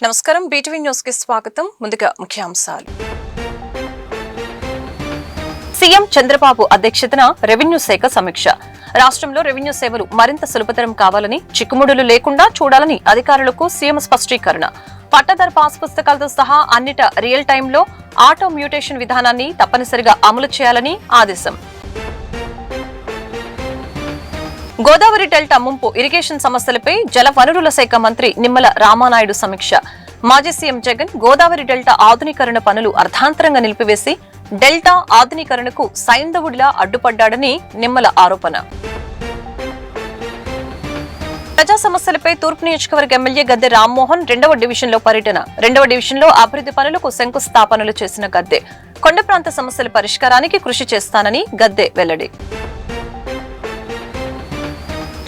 నమస్కారం BTV news కి స్వాగతం. ముందుగా ముఖ్యాంశాలు. సీఎం చంద్రబాబు అధ్యక్షతన రెవెన్యూ శాఖ సమీక్ష. రాష్ట్రంలో రెవెన్యూ సేవలు మరింత సులభతరం కావాలని, చిక్కుముడులు లేకుండా చూడాలని అధికారులకు సీఎం స్పష్టీకరణ. పట్టాదారు పాస్ పుస్తకాలతో సహా అన్నిట రియల్ టైంలో ఆటో మ్యూటేషన్ విధానాన్ని తప్పనిసరిగా అమలు చేయాలని ఆదేశం. గోదావరి డెల్టా ముంపు ఇరిగేషన్ సమస్యలపై జలవనరుల శాఖ మంత్రి నిమ్మల రామానాయుడు సమీక్ష. మాజీ సీఎం జగన్ గోదావరి డెల్టా ఆధునీకరణ పనులు అర్ధాంతరంగా నిలిపివేసి డెల్టా ఆధునీకరణకు సైంధవుడిలా అడ్డుపడ్డాడని నిమ్మల ఆరోపణ. ప్రజా సమస్యలపై తూర్పు నియోజకవర్గ ఎమ్మెల్యే గద్దె రామ్మోహన్ 2వ డివిజన్లో పర్యటన. 2వ డివిజన్లో అభివృద్ధి పనులకు శంకుస్థాపనలు చేసిన గద్దె కొండ ప్రాంత సమస్యల పరిష్కారానికి కృషి చేస్తానని గద్దె వెల్లడి.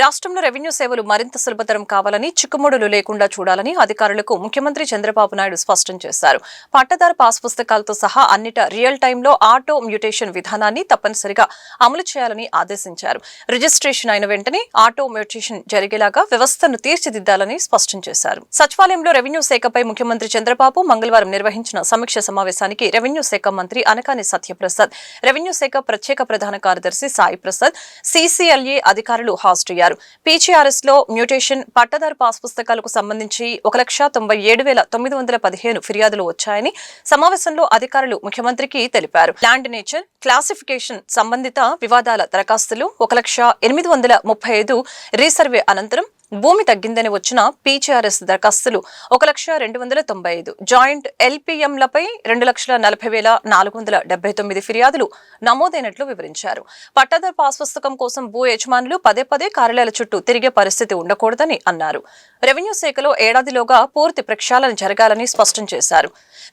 రాష్ట్రంలో రెవెన్యూ సేవలు మరింత సులభతరం కావాలని, చిక్కుముడులు లేకుండా చూడాలని అధికారులకు ముఖ్యమంత్రి చంద్రబాబు నాయుడు స్పష్టం చేశారు. పట్టాదారు పాస్ పుస్తకాలతో సహా అన్నిట రియల్ టైంలో ఆటో మ్యూటేషన్ విధానాన్ని తప్పనిసరిగా అమలు చేయాలని ఆదేశించారు. రిజిస్ట్రేషన్ అయిన వెంటనే ఆటో మ్యూటేషన్ జరిగేలాగా వ్యవస్థను తీర్చిదిద్దాలని స్పష్టం చేశారు. సచివాలయంలో రెవెన్యూ శాఖపై ముఖ్యమంత్రి చంద్రబాబు మంగళవారం నిర్వహించిన సమీక్ష సమావేశానికి రెవెన్యూ శాఖ మంత్రి అనకాని సత్యప్రసాద్, రెవెన్యూ శాఖ ప్రత్యేక ప్రధాన కార్యదర్శి సాయి ప్రసాద్, సీసీఎల్ఏ అధికారులు హాజరయ్యారు. పీజీఆర్ఎస్ లో మ్యూటేషన్, పట్టాదారు పాస్ పుస్తకాలకు సంబంధించి 1,97,915 ఫిర్యాదులు వచ్చాయని సమావేశంలో అధికారులు ముఖ్యమంత్రికి తెలిపారు. ల్యాండ్ నేచర్ క్లాసిఫికేషన్ సంబంధిత వివాదాల దరఖాస్తులు 1,835, రీసర్వే అనంతరం భూమి తగ్గిందని వచ్చిన పీజీఆర్ఎస్ దరఖాస్తులు 1,295, జాయింట్ ఎల్పీఎంలపై 2,40,479 ఫిర్యాదులు నమోదైనట్లు వివరించారు. పట్టాదారు పాస్ పుస్తకం కోసం భూ యజమానులు పదే కార్యాలయాల చుట్టూ తిరిగే పరిస్థితి ఉండకూడదని అన్నారు. రెవెన్యూ శాఖలో ఏడాదిలోగా పూర్తి ప్రక్షాళన జరగాలని స్పష్టం చేశారు.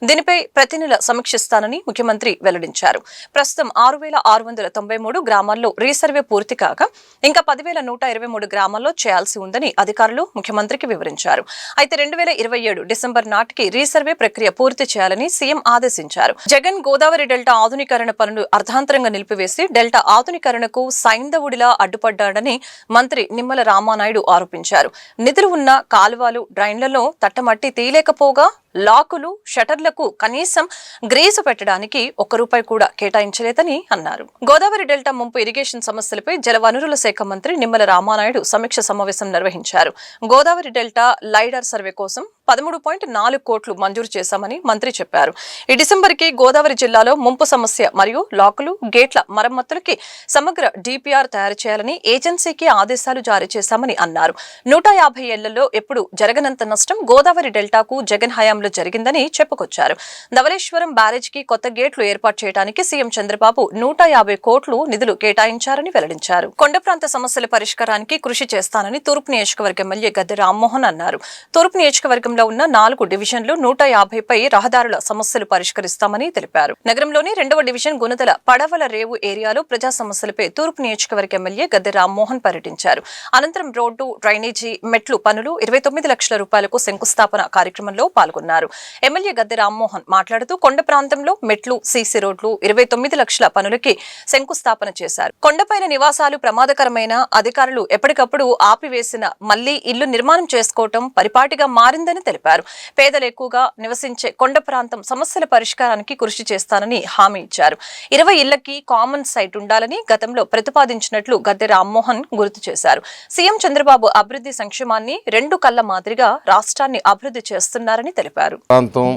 దీనిపై ప్రతి నెల సమీక్షిస్తానని ముఖ్యమంత్రి వెల్లడించారు. ప్రస్తుతం 6,693 గ్రామాల్లో రీసర్వే పూర్తి కాగా ఇంకా 10,123 గ్రామాల్లో చేయాల్సి ఉందని అధికారులు ముఖ్యమంత్రికి వివరించారు. అయితే 2027 డిసెంబర్ నాటికి రీసర్వే ప్రక్రియ పూర్తి చేయాలని సీఎం ఆదేశించారు. జగన్ గోదావరి డెల్టా ఆధునీకరణ పనులు అర్ధాంతరంగా నిలిపివేసి డెల్టా ఆధునీకరణకు సైంధవుడిలా అడ్డుపడ్డాడని మంత్రి నిమ్మల రామానాయుడు ఆరోపించారు. నిధులు ఉన్న కాలువలు, డ్రైన్లలో తట్టమట్టి తీయలేకపోగా లాకులు, షటర్లకు కనీసం గ్రీసు పెట్టడానికి ₹1 కూడా కేటాయించలేదని అన్నారు. గోదావరి డెల్టా ముంపు ఇరిగేషన్ సమస్యలపై జలవనరుల శాఖ మంత్రి నిమ్మల రామానాయుడు సమీక్ష సమావేశం నిర్వహించారు. గోదావరి డెల్టా లైడర్ సర్వే కోసం 13.4 కోట్లు మంజూరు చేశామని మంత్రి చెప్పారు. ఈ డిసెంబర్కి గోదావరి జిల్లాలో ముంపు సమస్య మరియు లాకులు, గేట్ల మరమ్మతులకి సమగ్ర డిపిఆర్ తయారు చేయాలని ఏజెన్సీకి ఆదేశాలు జారీ చేశామని అన్నారు. 150 ఏళ్లలో ఎప్పుడు జరగనంత నష్టం గోదావరి డెల్టాకు జగన్ హయాంలో జరిగిందని చెప్పుకొచ్చారు. ధవళేశ్వరం బ్యారేజ్కి కొత్త గేట్లు ఏర్పాటు చేయడానికి సీఎం చంద్రబాబు 150 కోట్లు నిధులు కేటాయించారని వెల్లడించారు. కొండ ప్రాంత సమస్యల పరిష్కారానికి కృషి చేస్తానని తూర్పు నియోజకవర్గ ఎమ్మెల్యే గద్దె రామ్మోహన్ అన్నారు. తూర్పు నియోజకవర్గంలో ఉన్న 4 డివిజన్లు 150పై రహదారుల సమస్యలు పరిష్కరిస్తామని తెలిపారు. నగరంలోని 2వ డివిజన్ గుణదల పడవల రేవు ఏరియాలో ప్రజా సమస్యలపై తూర్పు నియోజకవర్గ ఎమ్మెల్యే గద్దె రామ్మోహన్ పర్యటించారు. అనంతరం రోడ్డు, డ్రైనేజీ, మెట్లు పనులు 29 లక్షల రూపాయలకు శంకుస్థాపన కార్యక్రమంలో పాల్గొన్నారు. ఎమ్మెల్యే గద్దె రామ్మోహన్ మాట్లాడుతూ కొండ ప్రాంతంలో మెట్లు, సీసీ రోడ్లు 29 లక్షల పనులకి శంకుస్థాపన చేశారు. కొండపైన నివాసాలు ప్రమాదకరమైన, అధికారులు ఎప్పటికప్పుడు ఆపివేసిన మళ్లీ ఇల్లు నిర్మాణం చేసుకోవటం పరిపాటిగా మారిందని తెలిపారు. పేదలు ఎక్కువగా నివసించే కొండ ప్రాంతం సమస్యల పరిష్కారానికి కృషి చేస్తానని హామీ ఇచ్చారు. 20 ఇళ్లకి కామన్ సైట్ ఉండాలని గతంలో ప్రతిపాదించినట్లు గద్దె రామ్మోహన్ గుర్తు చేశారు. సీఎం చంద్రబాబు అభివృద్ధి సంక్షేమాన్ని 2 కళ్ల మాదిరిగా రాష్ట్రాన్ని అభివృద్ధి చేస్తున్నారని తెలిపారు. ప్రాంతం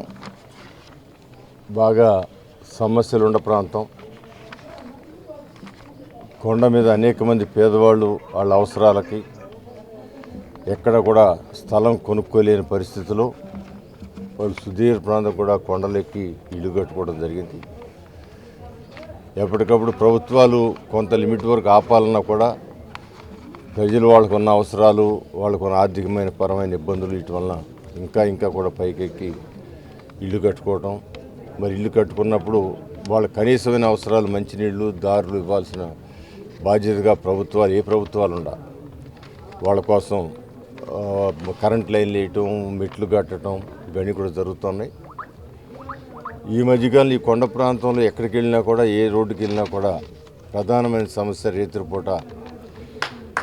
బాగా సమస్యలు ఉన్న ప్రాంతం, కొండ మీద అనేక మంది పేదవాళ్ళు వాళ్ళ అవసరాలకి ఎక్కడ కూడా స్థలం కొనుక్కోలేని పరిస్థితిలో వాళ్ళు సుదీర్ఘ ప్రాంతం కూడా కొండలెక్కి ఇల్లు కట్టుకోవడం జరిగింది. ఎప్పటికప్పుడు ప్రభుత్వాలు కొంత లిమిట్ వరకు ఆపాలన్నా కూడా ప్రజలు వాళ్ళకున్న అవసరాలు, వాళ్ళకున్న ఆర్థికమైన పరమైన ఇబ్బందులు వీటి వలన ఇంకా కూడా పైకెక్కి ఇల్లు కట్టుకోవటం. మరి ఇల్లు కట్టుకున్నప్పుడు వాళ్ళ కనీసమైన అవసరాలు మంచినీళ్ళు, దారులు ఇవ్వాల్సిన బాధ్యతగా ప్రభుత్వాలు, ఏ ప్రభుత్వాలు ఉండాలి. వాళ్ళ కోసం కరెంట్ లైన్లు వేయటం, మెట్లు కట్టడం ఇవన్నీ కూడా జరుగుతున్నాయి. ఈ మధ్యకాలంలో ఈ కొండ ప్రాంతంలో ఎక్కడికి వెళ్ళినా కూడా, ఏ రోడ్డుకి వెళ్ళినా కూడా ప్రధానమైన సమస్య రేత్రిపూట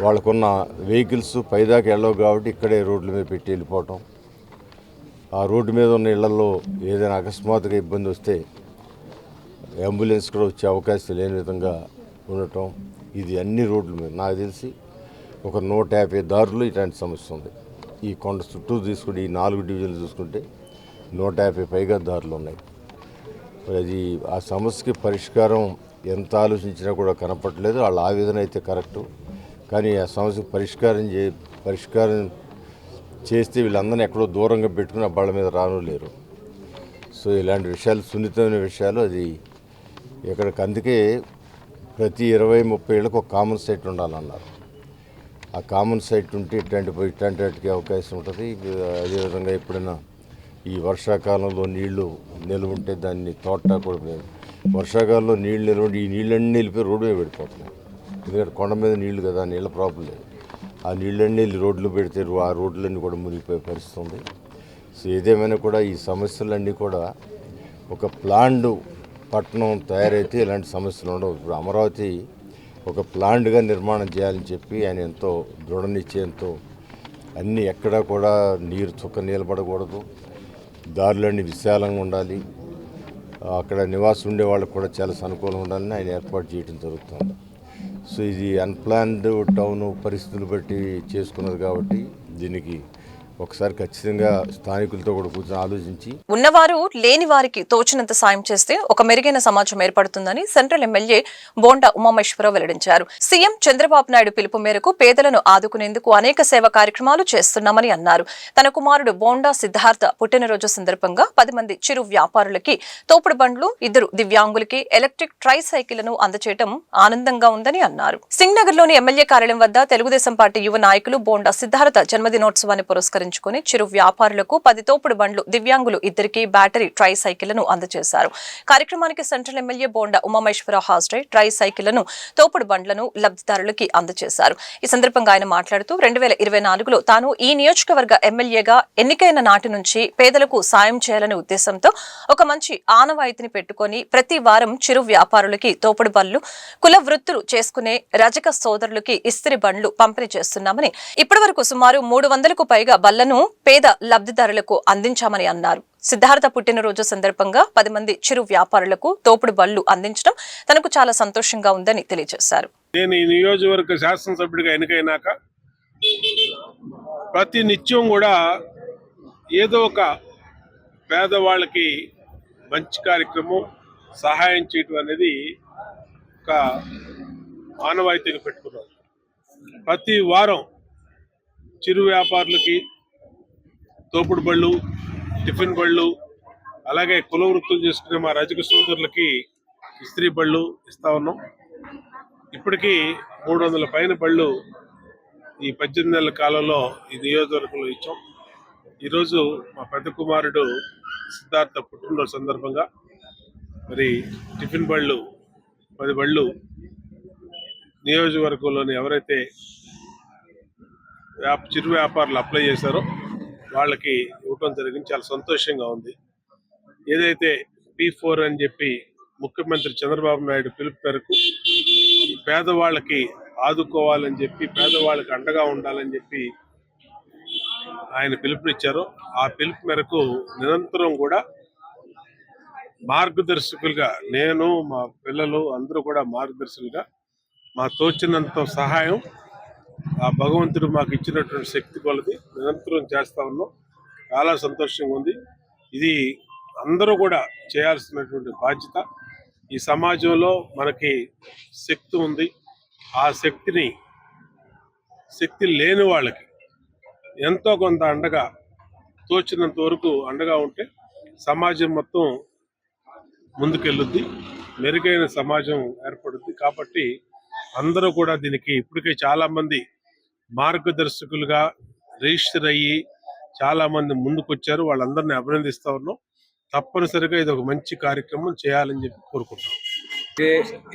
వాళ్ళకున్న వెహికల్స్ పైదాకా వెళ్ళవు కాబట్టి ఇక్కడే రోడ్ల మీద పెట్టి వెళ్ళిపోవటం. ఆ రోడ్డు మీద ఉన్న ఇళ్లలో ఏదైనా అకస్మాత్తుగా ఇబ్బంది వస్తే అంబులెన్స్ కూడా వచ్చే అవకాశం లేని విధంగా ఉండటం, ఇది అన్ని రోడ్ల మీద నాకు తెలిసి ఒక 150 దారులు ఇలాంటి సమస్య ఉంది. ఈ కొండ చుట్టూ తీసుకుంటే ఈ 4 డివిజన్లు చూసుకుంటే 150 పైగా దారులు ఉన్నాయి. అది ఆ సమస్యకి పరిష్కారం ఎంత ఆలోచించినా కూడా కనపడలేదు. వాళ్ళ ఆవేదన అయితే కరెక్టు, కానీ ఆ సమస్యకు పరిష్కారం చేస్తే వీళ్ళందరినీ ఎక్కడో దూరంగా పెట్టుకుని ఆ బళ్ళ మీద రాను లేరు. సో ఇలాంటి విషయాలు సున్నితమైన విషయాలు. అది ఇక్కడికి అందుకే ప్రతి 20-30 ఏళ్ళకు ఒక కామన్ సైట్ ఉండాలన్నారు. ఆ కామన్ సైట్ ఉంటే ఇట్లాంటి వాటికి అవకాశం ఉంటుంది. అదేవిధంగా ఎప్పుడైనా ఈ వర్షాకాలంలో నీళ్లు నిల్వ ఉంటే దాన్ని తోట కూడా వర్షాకాలంలో నీళ్ళు నిల్వ ఉంటే ఈ నీళ్ళన్నీ వెళ్ళిపోయి రోడ్డు మీద పడిపోతున్నాయి. ఎందుకంటే కొండ మీద నీళ్లు కదా, నీళ్ళ ప్రాబ్లం లేదు. ఆ నీళ్ళన్నీ వెళ్ళి రోడ్లు పెడితే ఆ రోడ్లన్నీ కూడా మునిగిపోయే పరిస్థితి ఉంది. సో ఏదేమైనా కూడా ఈ సమస్యలన్నీ కూడా ఒక ప్లాన్డ్ పట్టణం తయారైతే ఇలాంటి సమస్యలు ఉండవు. ఇప్పుడు అమరావతి ఒక ప్లాన్డ్గా నిర్మాణం చేయాలని చెప్పి ఆయన ఎంతో దృఢ నిశ్చయంతో అన్నీ ఎక్కడా కూడా నీరు చుక్క నిలబడకూడదు, దారులన్నీ విశాలంగా ఉండాలి, అక్కడ నివాసం ఉండే వాళ్ళకు కూడా చాలా అనుకూలంగా ఉండాలని ఆయన ఏర్పాటు చేయడం జరుగుతుంది. సో ఇది అన్ప్లాన్డ్ టౌన్ పరిస్థితులు బట్టి చేసుకున్నది కాబట్టి దీనికి ఒకసారి ఖచ్చితంగా స్థానికులతో కూడా కూర్చొని ఆలోచించి ఉన్నవారు లేని వారికి తోచినంత సాయం చేస్తే ఒక మెరుగైన సమాజం ఏర్పడుతుందని సెంట్రల్ ఎమ్మెల్యే బోండా ఉమామేశ్వరరావు వెల్లడించారు. సీఎం చంద్రబాబు నాయుడు పిలుపు మేరకు పేదలను ఆదుకునేందుకు అనేక సేవా కార్యక్రమాలు చేస్తున్నామని అన్నారు. తన కుమారుడు బోండా సిద్ధార్థ పుట్టినరోజు సందర్భంగా 10 మంది చిరు వ్యాపారులకి తోపుడు బండ్లు, 2 దివ్యాంగులకి ఎలక్ట్రిక్ ట్రై సైకిళ్లను అందజేయడం ఆనందంగా ఉందని అన్నారు. సింగ్నగర్లోని ఎమ్మెల్యే కార్యాలయం వద్ద తెలుగుదేశం పార్టీ యువ నాయకులు బోండా సిద్ధార్థ జన్మదినోత్సవాన్ని పురస్కరించుకుని చిరు వ్యాపారులకు 10 తోపుడు బండ్లు, దివ్యాంగులు 2కి బ్యాటరీ ట్రై సైకిళ్లను అందజేశారు. కార్యక్రమానికి సెంట్రల్ ఎమ్మెల్యే బోండా ఉమామేశ్వరరావు హాజరై ట్రై సైకిళ్లను, తోపుడు బండ్లను లబ్ధిదారులకి అందజేశారు. ఈ సందర్భంగా ఆయన మాట్లాడుతూ 2024లో తాను ఈ నియోజకవర్గ ఎమ్మెల్యేగా ఎన్నికైన నాటి నుంచి పేదలకు సాయం చేయాలనే ఉద్దేశంతో ఒక మంచి ఆనవాయితీని పెట్టుకుని ప్రతి వారం చిరు వ్యాపారులకి తోపుడు బండ్లు, కుల వృత్తులు చేసుకునే రజక సోదరులకి ఇస్త్రీ బండ్లు పంపిణీ చేస్తున్నామని, ఇప్పటి వరకు సుమారు 300కు పైగా బళ్లను పేద లబ్ధిదారులకు అందించామని అన్నారు. సిద్ధార్థ పుట్టినరోజు సందర్భంగా 10 మంది చిరు వ్యాపారులకు తోపుడు బళ్లు అందించడం తనకు చాలా సంతోషంగా ఉందని తెలియజేశారు. నేను ఈ నియోజకవర్గ శాసనసభ్యుడిగా ఎన్నికైనాక ప్రతి నిత్యం కూడా ఏదో ఒక పేదవాళ్ళకి మంచి కార్యక్రమం సహాయం చేయటం అనేది ఒక ఆనవాయితీగా పెట్టుకున్నాను. ప్రతి వారం చిరు వ్యాపారులకి తోపుడు బళ్ళు, టిఫిన్ బళ్ళు, అలాగే కుల వృత్తులు చేసుకునే మా రజక సోదరులకి ఇస్త్రీ బళ్ళు ఇస్తా ఉన్నాం. ఇప్పటికీ 300 పైన బళ్ళు ఈ 18 నెలల కాలంలో ఈ నియోజకవర్గంలో ఇచ్చాం. ఈరోజు మా పెద్ద కుమారుడు సిద్ధార్థ పుట్టినరోజు సందర్భంగా మరి టిఫిన్ బళ్ళు 10 బళ్ళు నియోజకవర్గంలోని ఎవరైతే చిరు వ్యాపారులు అప్లై చేశారో వాళ్ళకి ఇవ్వటం జరిగింది. చాలా సంతోషంగా ఉంది. ఏదైతే P4 అని చెప్పి ముఖ్యమంత్రి చంద్రబాబు నాయుడు పిలుపు మేరకు పేదవాళ్ళకి ఆదుకోవాలని చెప్పి, పేదవాళ్ళకి అండగా ఉండాలని చెప్పి ఆయన పిలుపునిచ్చారో ఆ పిలుపు మేరకు నిరంతరం కూడా మార్గదర్శకులుగా నేను, మా పిల్లలు అందరూ కూడా మార్గదర్శకులుగా మా తోచినంత సహాయం ఆ భగవంతుడు మాకు ఇచ్చినటువంటి శక్తి కొలది నిరంతరం చేస్తా ఉన్నాం. చాలా సంతోషంగా ఉంది. ఇది అందరూ కూడా చేయాల్సినటువంటి బాధ్యత. ఈ సమాజంలో మనకి శక్తి ఉంది. ఆ శక్తి లేని వాళ్ళకి ఎంతో కొంత అండగా, తోచినంత వరకు అండగా ఉంటే సమాజం మొత్తం ముందుకెళ్ళుద్ది, మెరుగైన సమాజం ఏర్పడుద్ది. కాబట్టి అందరూ కూడా దీనికి ఇప్పటికే చాలామంది మార్గదర్శకులుగా రిజిస్టర్ అయ్యి చాలామంది ముందుకొచ్చారు. వాళ్ళందరినీ అభినందిస్తూ ఉన్నాం. తప్పనిసరిగా ఇది ఒక మంచి కార్యక్రమం చేయాలని చెప్పి కోరుకుంటున్నాం.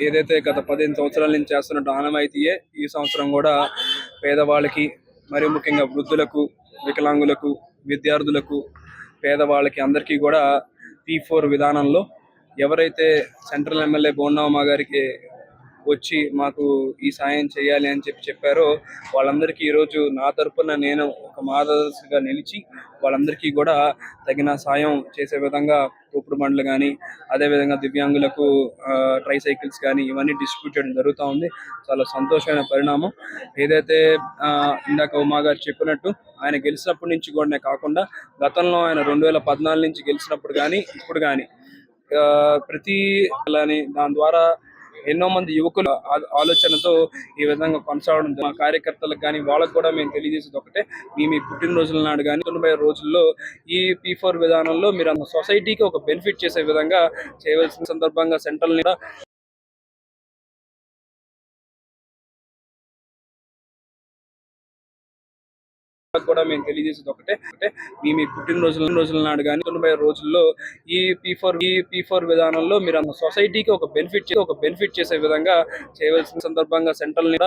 ఏదైతే గత 15 సంవత్సరాల నుంచి చేస్తున్న ఆనవాయితీయే ఈ సంవత్సరం కూడా పేదవాళ్ళకి, మరి ముఖ్యంగా వృద్ధులకు, వికలాంగులకు, విద్యార్థులకు, పేదవాళ్ళకి అందరికీ కూడా P4 విధానంలో ఎవరైతే సెంట్రల్ ఎమ్మెల్యే బోండా ఉమా గారికి వచ్చి మాకు ఈ సాయం చేయాలి అని చెప్పారో వాళ్ళందరికీ ఈరోజు నా తరపున నేను ఒక మార్గదర్శిగా నిలిచి వాళ్ళందరికీ కూడా తగిన సాయం చేసే విధంగా తోపుడు బండ్లు కానీ అదేవిధంగా దివ్యాంగులకు ట్రైసైకిల్స్ కానీ ఇవన్నీ డిస్ట్రిబ్యూట్ చేయడం జరుగుతూ ఉంది. చాలా సంతోషమైన పరిణామం. ఏదైతే ఇందాక ఉమా గారు చెప్పినట్టు ఆయన గెలిచినప్పటి నుంచి కూడా కాకుండా గతంలో ఆయన 2014 నుంచి గెలిచినప్పుడు కానీ ఇప్పుడు కానీ ప్రతి దాని ద్వారా ఎన్నో మంది యువకుల ఆలోచనతో ఈ విధంగా కొనసాగడం. మా కార్యకర్తలకు కానీ వాళ్ళకు కూడా మేము తెలియజేసేది ఒకటే, మీ పుట్టినరోజుల నాడు కానీ 90 రోజుల్లో ఈ P4 విధానంలో మీరు సొసైటీకి ఒక బెనిఫిట్ చేసే విధంగా చేయవలసిన సందర్భంగా సెంట్రల్ కూడా మేము తెలియజేసేది ఒకటే, మీ పుట్టినరోజుల నాడు కానీ 90 రోజుల్లో ఈ P4 విధానంలో మీరు సొసైటీకి ఒక బెనిఫిట్ చేసే విధంగా చేయవలసిన సందర్భంగా సెంట్రల్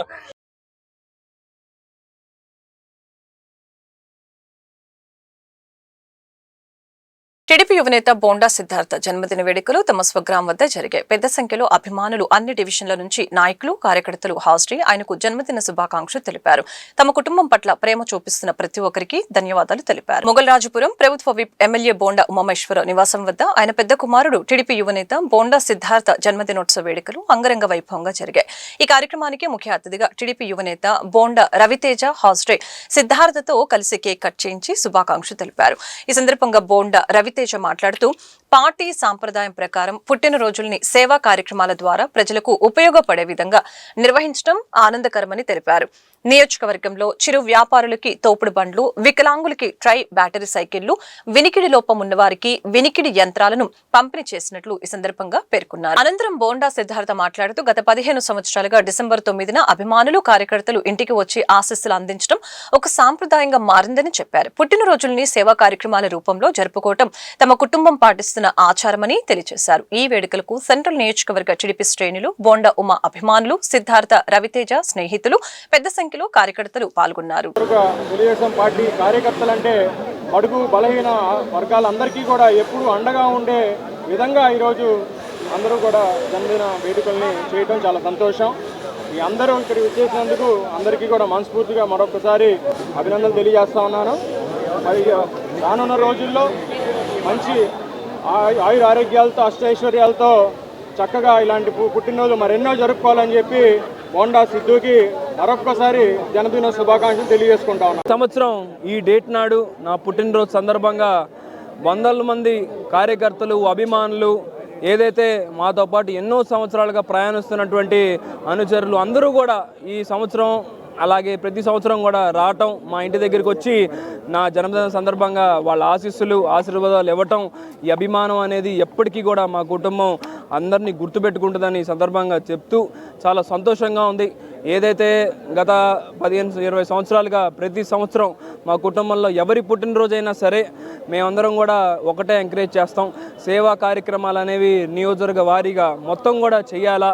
టీడీపీ యువనేత బోండా సిద్ధార్థ జన్మదిన వేడుకలు తమ స్వగ్రామం వద్ద జరిగాయి. పెద్ద సంఖ్యలో అభిమానులు అన్ని డివిజన్ల నుంచి నాయకులు, కార్యకర్తలు హాజరై ఆయనకు జన్మదిన శుభాకాంక్షలు తెలిపారు. తమ కుటుంబం పట్ల ప్రేమ చూపిస్తున్న ప్రతి ఒక్కరికి ధన్యవాదాలు తెలిపారు. మొగల్రాజుపురం ప్రభుత్వ విప్ ఎమ్మెల్యే బోండా ఉమామేశ్వర నివాసం వద్ద ఆయన పెద్ద కుమారుడు టీడీపీ యువనేత బోండా సిద్ధార్థ జన్మదినోత్సవ వేడుకలు అంగరంగ వైభవంగా జరిగాయి. ఈ కార్యక్రమానికి ముఖ్య అతిథిగా టీడీపీ యువనేత బోండా రవితేజ హాజరై సిద్ధార్థతో కలిసి కేక్ కట్ చేయించి శుభాకాంక్షలు తెలిపారు. ఈ సందర్భంగా బోండా రవితేజ మాట్లాడుతూ పార్టీ సాంప్రదాయం ప్రకారం పుట్టినరోజుల్ని సేవా కార్యక్రమాల ద్వారా ప్రజలకు ఉపయోగపడే విధంగా నిర్వహించడం ఆనందకరమని తెలిపారు. నియోజకవర్గంలో చిరు వ్యాపారులకి తోపుడు బండ్లు, వికలాంగులకి ట్రై బ్యాటరీ సైకిళ్లు, వినికిడి లోపం ఉన్నవారికి వినికిడి యంత్రాలను పంపిణీ చేసినట్లు ఈ సందర్భంగా పేర్కొన్నారు. అనంతరం బోండా సిద్ధార్థ మాట్లాడుతూ గత 15 సంవత్సరాలుగా డిసెంబర్ 9న అభిమానులు, కార్యకర్తలు ఇంటికి వచ్చి ఆశీస్సులు అందించడం ఒక సాంప్రదాయంగా మారిందని చెప్పారు. పుట్టినరోజుల్ని సేవా కార్యక్రమాల రూపంలో జరుపుకోవటం తమ కుటుంబం పాటిస్తున్న ఆచారమని తెలియజేశారు. ఈ వేడుకలకు సెంట్రల్ నియోజకవర్గ టీడీపీ శ్రేణులు, బోండా ఉమా అభిమానులు, సిద్ధార్థ రవితేజ స్నేహితులు పెద్ద సంఖ్యలో కార్యకర్తలు పాల్గొన్నారు. తెలుగుదేశం పార్టీ కార్యకర్తలంటే బడుగు బలహీన వర్గాలందరికీ కూడా ఎప్పుడు అండగా ఉండే విధంగా ఈరోజు అందరూ కూడా జన్మదిన వేడుకల్ని చేయడం చాలా సంతోషం. ఈ అందరూ ఇక్కడికి వచ్చేసినందుకు అందరికీ కూడా మనస్ఫూర్తిగా మరొకసారి అభినందనలు తెలియజేస్తా ఉన్నాను. మరి రానున్న రోజుల్లో మంచి ఆయుర ఆరోగ్యాలతో, అష్టైశ్వర్యాలతో చక్కగా ఇలాంటి పుట్టినరోజు మరెన్నో జరుపుకోవాలని చెప్పి బోండా సిద్ధుకి మరొక్కసారి జన్మదిన శుభాకాంక్షలు తెలియజేసుకుంటా ఉన్నాను. సంవత్సరం ఈ డేట్ నాడు నా పుట్టినరోజు సందర్భంగా వందల మంది కార్యకర్తలు, అభిమానులు, ఏదైతే మాతో పాటు ఎన్నో సంవత్సరాలుగా ప్రయాణిస్తున్నటువంటి అనుచరులు అందరూ కూడా ఈ సంవత్సరం అలాగే ప్రతి సంవత్సరం కూడా రావటం, మా ఇంటి దగ్గరికి వచ్చి నా జన్మదిన సందర్భంగా వాళ్ళ ఆశీర్వాదాలు ఇవ్వటం, ఈ అభిమానం అనేది ఎప్పటికీ కూడా మా కుటుంబం అందరినీ గుర్తుపెట్టుకుంటుందని ఈ సందర్భంగా చెప్తూ చాలా సంతోషంగా ఉంది. ఏదైతే గత 15-20 సంవత్సరాలుగా ప్రతి సంవత్సరం మా కుటుంబంలో ఎవరి పుట్టినరోజైనా సరే మేమందరం కూడా ఒకటే ఎంకరేజ్ చేస్తాం. సేవా కార్యక్రమాలు అనేవి నియోజకవర్గ వారీగా మొత్తం కూడా చేయాలా,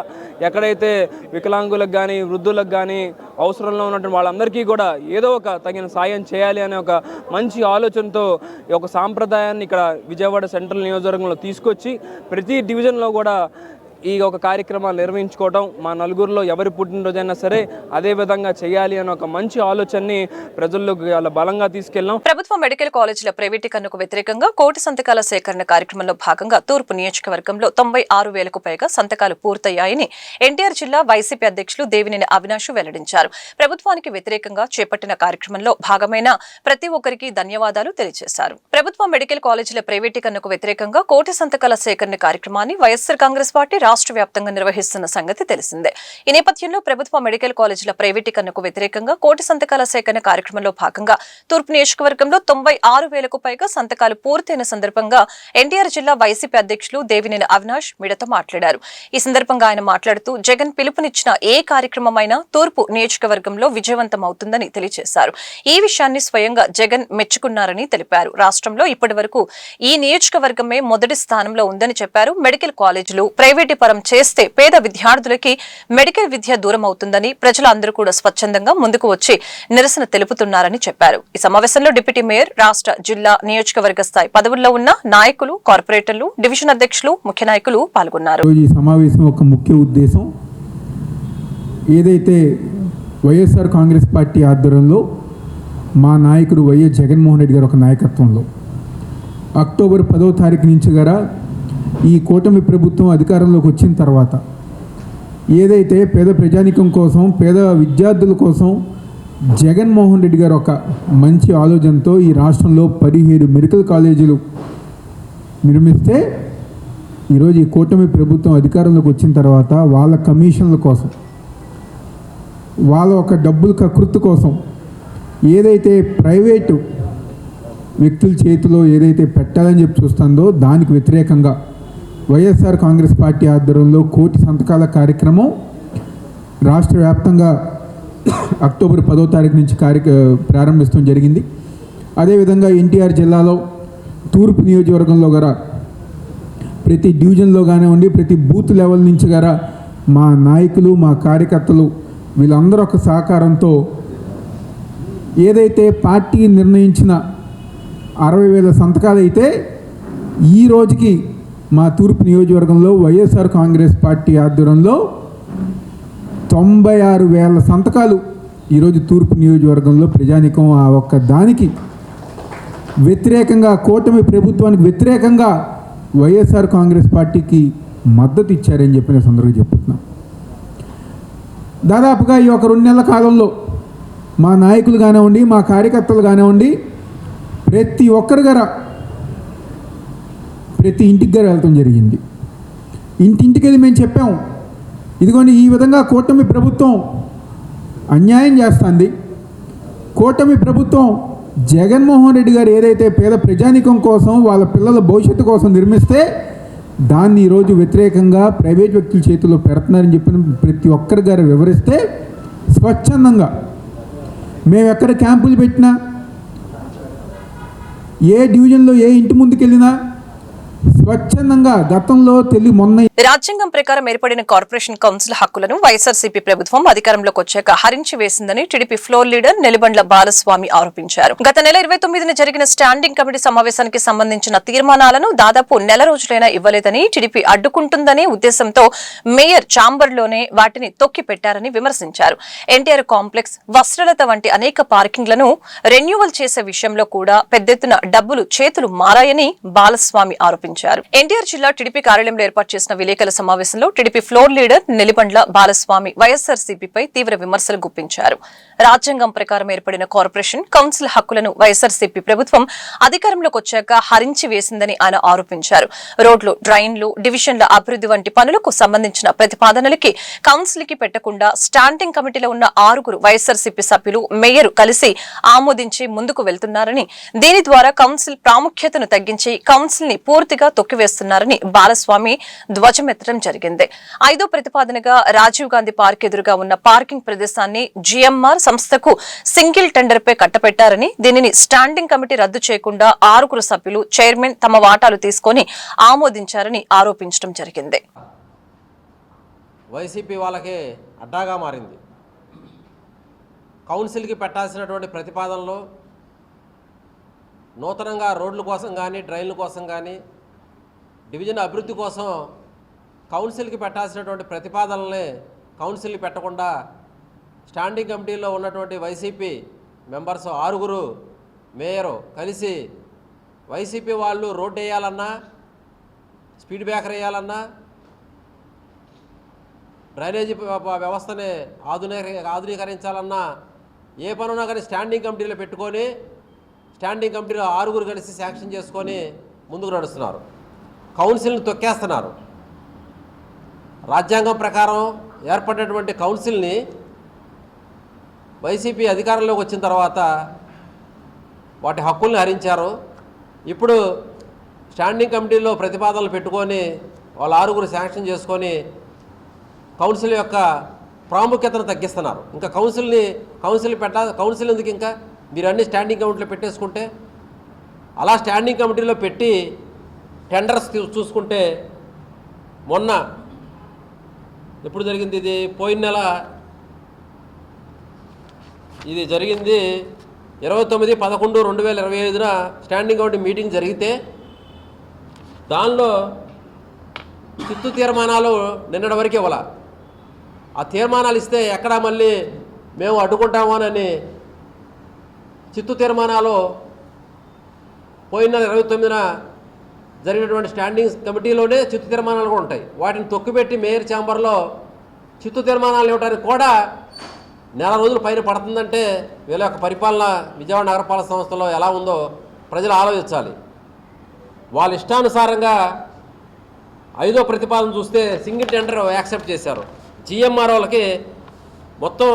ఎక్కడైతే వికలాంగులకు కానీ వృద్ధులకు కానీ అవసరంలో ఉన్నటువంటి వాళ్ళందరికీ కూడా ఏదో ఒక తగిన సాయం చేయాలి అనే ఒక మంచి ఆలోచనతో ఈ ఒక సాంప్రదాయాన్ని ఇక్కడ విజయవాడ సెంట్రల్ నియోజకవర్గంలో తీసుకొచ్చి ప్రతి డివిజన్లో కూడా ఈ ఒక కార్యక్రమాలు నిర్వహించుకోవడం, మా నలుగురిలో ఎవరి పుట్టినరోజైనా సరే అదే విధంగా చేయాలి అనే ఒక మంచి ఆలోచనని ప్రజల్లోకి అలా బలంగా తీసుకెళ్లాం. ప్రభుత్వ మెడికల్ కాలేజీల ప్రైవేటీకరణకు వ్యతిరేకంగా కోటి సంతకాల సేకరణ కార్యక్రమంలో భాగంగా తూర్పు నియోజకవర్గంలో 96,000కు పైగా సంతకాలు పూర్తయ్యాయని ఎన్టీఆర్ జిల్లా వైసీపీ అధ్యక్షులు దేవినేని అవినాష్ వెల్లడించారు. ప్రభుత్వానికి వ్యతిరేకంగా చేపట్టిన కార్యక్రమంలో భాగమైన ప్రతి ఒక్కరికి ధన్యవాదాలు తెలియజేశారు. ప్రభుత్వ మెడికల్ కాలేజీల ప్రైవేటీకరణకు వ్యతిరేకంగా కోటి సంతకాల సేకరణ కార్యక్రమాన్ని వైఎస్ఆర్ కాంగ్రెస్ పార్టీ రాష్ట్ర వ్యాప్తంగా నిర్వహిస్తున్న సంగతి తెలిసిందే. ఈ నేపథ్యంలో ప్రభుత్వ మెడికల్ కాలేజీల ప్రైవేటీకరణకు వ్యతిరేకంగా కోటి సంతకాల సేకరణ కార్యక్రమంలో భాగంగా తూర్పు నియోజకవర్గంలో 96,000కు పైగా సంతకాలు పూర్తయిన సందర్భంగా ఎన్టీఆర్ జిల్లా వైసీపీ అధ్యక్షులు దేవినేని అవినాష్ మీడియాతో మాట్లాడారు. ఈ సందర్భంగా ఆయన మాట్లాడుతూ జగన్ పిలుపునిచ్చిన ఏ కార్యక్రమమైనా తూర్పు నియోజకవర్గంలో విజయవంతం అవుతుందని తెలియజేశారు. ఈ విషయాన్ని స్వయంగా జగన్ మెచ్చుకున్నారని తెలిపారు. రాష్ట్రంలో ఇప్పటి వరకు ఈ నియోజకవర్గమే మొదటి స్థానంలో ఉందని చెప్పారు. మెడికల్ కాలేజీలు ప్రైవేటీకరణ చేస్తే పేద విద్యార్థులకి మెడికల్ విద్య దూరం అవుతుందని ప్రజలందరూ కూడా స్వచ్ఛందంగా ముందుకు వచ్చి నిరసన తెలుపుతున్నారని చెప్పారు. ఈ సమావేశంలో డిప్యూటీ మేయర్, రాష్ట్ర, జిల్లా, నియోజకవర్గ స్థాయి పదవుల్లో ఉన్న నాయకులు, కార్పొరేటర్లు, డివిజన్ అధ్యక్షులు, ముఖ్య నాయకులు పాల్గొన్నారు. ఈ సమావేశం ఒక ముఖ్య ఉద్దేశం ఏదైతే వైఎస్ఆర్ కాంగ్రెస్ పార్టీ ఆధ్వర్యంలో మా నాయకుడు వైఎస్ జగన్మోహన్ రెడ్డి గారి ఒక నాయకత్వంలో అక్టోబర్ 10వ తారీఖు నుంచి కూడా ఈ కూటమి ప్రభుత్వం అధికారంలోకి వచ్చిన తర్వాత ఏదైతే పేద ప్రజానికం కోసం, పేద విద్యార్థుల కోసం జగన్మోహన్ రెడ్డి గారు ఒక మంచి ఆలోచనతో ఈ రాష్ట్రంలో 17 మెడికల్ కాలేజీలు నిర్మిస్తే ఈరోజు ఈ కూటమి ప్రభుత్వం అధికారంలోకి వచ్చిన తర్వాత వాళ్ళ కమిషన్ల కోసం, వాళ్ళ ఒక డబ్బుల కకృతి కోసం ఏదైతే ప్రైవేటు వ్యక్తుల చేతిలో ఏదైతే పెట్టాలని చెప్పి చూస్తుందో దానికి వ్యతిరేకంగా వైఎస్ఆర్ కాంగ్రెస్ పార్టీ ఆధ్వర్యంలో 1 కోటి సంతకాల కార్యక్రమం రాష్ట్ర వ్యాప్తంగా అక్టోబర్ 10వ తారీఖు నుంచి ప్రారంభించడం జరిగింది. అదేవిధంగా ఎన్టీఆర్ జిల్లాలో తూర్పు నియోజకవర్గంలో కూడా ప్రతి డివిజన్లో కానివ్వండి, ప్రతి బూత్ లెవెల్ నుంచి కూడా మా నాయకులు, మా కార్యకర్తలు వీళ్ళందరూ ఒక సహకారంతో ఏదైతే పార్టీ నిర్ణయించిన 60,000 సంతకాలు అయితే ఈ రోజుకి మా తూర్పు నియోజకవర్గంలో వైఎస్ఆర్ కాంగ్రెస్ పార్టీ ఆధ్వర్యంలో 96,000 సంతకాలు ఈరోజు తూర్పు నియోజకవర్గంలో ప్రజానికం ఆ ఒక్క దానికి వ్యతిరేకంగా, కూటమి ప్రభుత్వానికి వ్యతిరేకంగా వైఎస్ఆర్ కాంగ్రెస్ పార్టీకి మద్దతు ఇచ్చారని చెప్పిన సందర్భంగా చెప్తున్నాం. దాదాపుగా ఈ ఒక 2 నెలల కాలంలో మా నాయకులు కానివ్వండి, మా కార్యకర్తలు కానివ్వండి, ప్రతి ఒక్కరి గారా ప్రతి ఇంటికి గారు వెళ్తాం జరిగింది. ఇంటింటికి వెళ్ళి మేము చెప్పాము, ఇదిగోండి ఈ విధంగా కూటమి ప్రభుత్వం అన్యాయం చేస్తుంది. కూటమి ప్రభుత్వం జగన్మోహన్ రెడ్డి గారు ఏదైతే పేద ప్రజానికం కోసం, వాళ్ళ పిల్లల భవిష్యత్తు కోసం నిర్మిస్తే దాన్ని ఈరోజు వ్యతిరేకంగా ప్రైవేట్ వ్యక్తుల చేతుల్లో పెడుతున్నారని చెప్పిన ప్రతి ఒక్కరి గారు వివరిస్తే స్వచ్ఛందంగా మేము ఎక్కడ క్యాంపులు పెట్టినా, ఏ డివిజన్లో ఏ ఇంటి ముందుకు వెళ్ళినా స్వచ్ఛందంగా గతంలో మొన్న రాజ్యాంగం ప్రకారం ఏర్పడిన కార్పొరేషన్ కౌన్సిల్ హక్కులను వైఎస్ఆర్సీపీ ప్రభుత్వం అధికారంలోకి వచ్చాక హరించి వేసిందని TDP floor leader Nelibandla Balaswamy ఆరోపించారు. గత నెల 29న జరిగిన స్టాండింగ్ కమిటీ సమావేశానికి సంబంధించిన తీర్మానాలను దాదాపు నెల రోజులైనా ఇవ్వలేదని, టీడీపీ అడ్డుకుంటుందనే ఉద్దేశంతో మేయర్ ఛాంబర్లోనే వాటిని తొక్కి పెట్టారని విమర్శించారు. ఎన్టీఆర్ కాంప్లెక్స్, వస్త్రలత వంటి అనేక పార్కింగ్లను రెన్యూవల్ చేసే విషయంలో కూడా పెద్దెత్తున డబ్బులు చేతులు మారాయని బాలస్వామి ఆరోపించారు. ఎన్టీఆర్ జిల్లా టీడీపీ కార్యాలయంలో ఏర్పాటు చేసిన విలేకరుల సమావేశంలో TDP floor leader Nelibandla Balaswamy వైఎస్ఆర్సీపీపై తీవ్ర విమర్శలు గుప్పించారు. రాజ్యాంగం ప్రకారం ఏర్పడిన కార్పొరేషన్ కౌన్సిల్ హక్కులను వైఎస్ఆర్సీపీ ప్రభుత్వం అధికారంలోకి వచ్చాక హరించి వేసిందని ఆయన ఆరోపించారు. రోడ్లు, డ్రైన్లు, డివిజన్ల అభివృద్ధి వంటి పనులకు సంబంధించిన ప్రతిపాదనలకి కౌన్సిల్ కి పెట్టకుండా స్టాండింగ్ కమిటీలో ఉన్న 6 వైఎస్ఆర్సీపీ సభ్యులు, మేయర్ కలిసి ఆమోదించి ముందుకు వెళ్తున్నారని, దీని ద్వారా కౌన్సిల్ ప్రాముఖ్యతను తగ్గించి కౌన్సిల్ ని పూర్తిగా తొక్కివేస్తున్నారని బాలస్వామి ధ్వజమెత్తడం జరిగింది. 5వ ప్రతిపాదనగా రాజీవ్ గాంధీ పార్క్ ఎదురుగా ఉన్న పార్కింగ్ ప్రదేశాన్ని జిఎంఆర్ సంస్థకు సింగిల్ టెండర్ పై కట్టబెట్టారని, దీనిని స్టాండింగ్ కమిటీ రద్దు చేయకుండా 6 సభ్యులు, చైర్మన్ తమ వాటాలు తీసుకొని ఆమోదించారని ఆరోపించడం జరిగింది. వైసీపీ వాళ్ళకి అడ్డాగా మారింది. కౌన్సిల్కి పెట్టాల్సినటువంటి ప్రతిపాదనలు నూతనంగా రోడ్ల కోసం కానీ, డ్రైన్ల కోసం కానీ, డివిజన్ అభివృద్ధి కోసం కౌన్సిల్కి పెట్టాల్సినటువంటి ప్రతిపాదనల్ని కౌన్సిల్కి పెట్టకుండా స్టాండింగ్ కమిటీలో ఉన్నటువంటి వైసీపీ మెంబర్స్ 6 మేయరు కలిసి వైసీపీ వాళ్ళు రోడ్డు వేయాలన్నా, స్పీడ్ బ్రేకర్ వేయాలన్నా, డ్రైనేజీ వ్యవస్థని ఆధునీకరించాలన్నా ఏ పనున్నా కానీ స్టాండింగ్ కమిటీలో పెట్టుకొని స్టాండింగ్ కమిటీలో 6 కలిసి శాంక్షన్ చేసుకొని ముందుకు నడుస్తున్నారు. కౌన్సిల్ని తొక్కేస్తున్నారు. రాజ్యాంగం ప్రకారం ఏర్పడినటువంటి కౌన్సిల్ని వైసీపీ అధికారంలోకి వచ్చిన తర్వాత వాటి హక్కుల్ని హరించారు. ఇప్పుడు స్టాండింగ్ కమిటీలో ప్రతిపాదనలు పెట్టుకొని వాళ్ళు 6 శాంక్షన్ చేసుకొని కౌన్సిల్ యొక్క ప్రాముఖ్యతను తగ్గిస్తున్నారు. ఇంకా కౌన్సిల్ ఎందుకు, ఇంకా మీరు అన్ని స్టాండింగ్ కమిటీలో పెట్టేసుకుంటే, అలా స్టాండింగ్ కమిటీలో పెట్టి టెండర్స్ చూసుకుంటే మొన్న ఎప్పుడు జరిగింది ఇది, పోయిన నెల ఇది జరిగింది 29/11/2025న స్టాండింగ్ కమిటీ మీటింగ్ జరిగితే దానిలో చిత్తు తీర్మానాలు నిన్నటి వరకు ఇవ్వాల. ఆ తీర్మానాలు ఇస్తే ఎక్కడా మళ్ళీ మేము అడ్డుకుంటామోనని చిత్తు తీర్మానాలు పోయిన 29న జరిగినటువంటి స్టాండింగ్ కమిటీలోనే చిత్తు తీర్మానాలు కూడా ఉంటాయి. వాటిని తొక్కిపెట్టి మేయర్ ఛాంబర్లో చిత్తు తీర్మానాలు ఇవ్వడానికి కూడా నెల రోజుల పైన పడుతుందంటే వీళ్ళ యొక్క పరిపాలన విజయవాడ నగరపాలక సంస్థలో ఎలా ఉందో ప్రజలు ఆలోచించాలి. వాళ్ళ ఇష్టానుసారంగా 5వ ప్రతిపాదన చూస్తే సింగిల్ టెండర్ యాక్సెప్ట్ చేశారు. జిఎంఆర్ఓలకి మొత్తం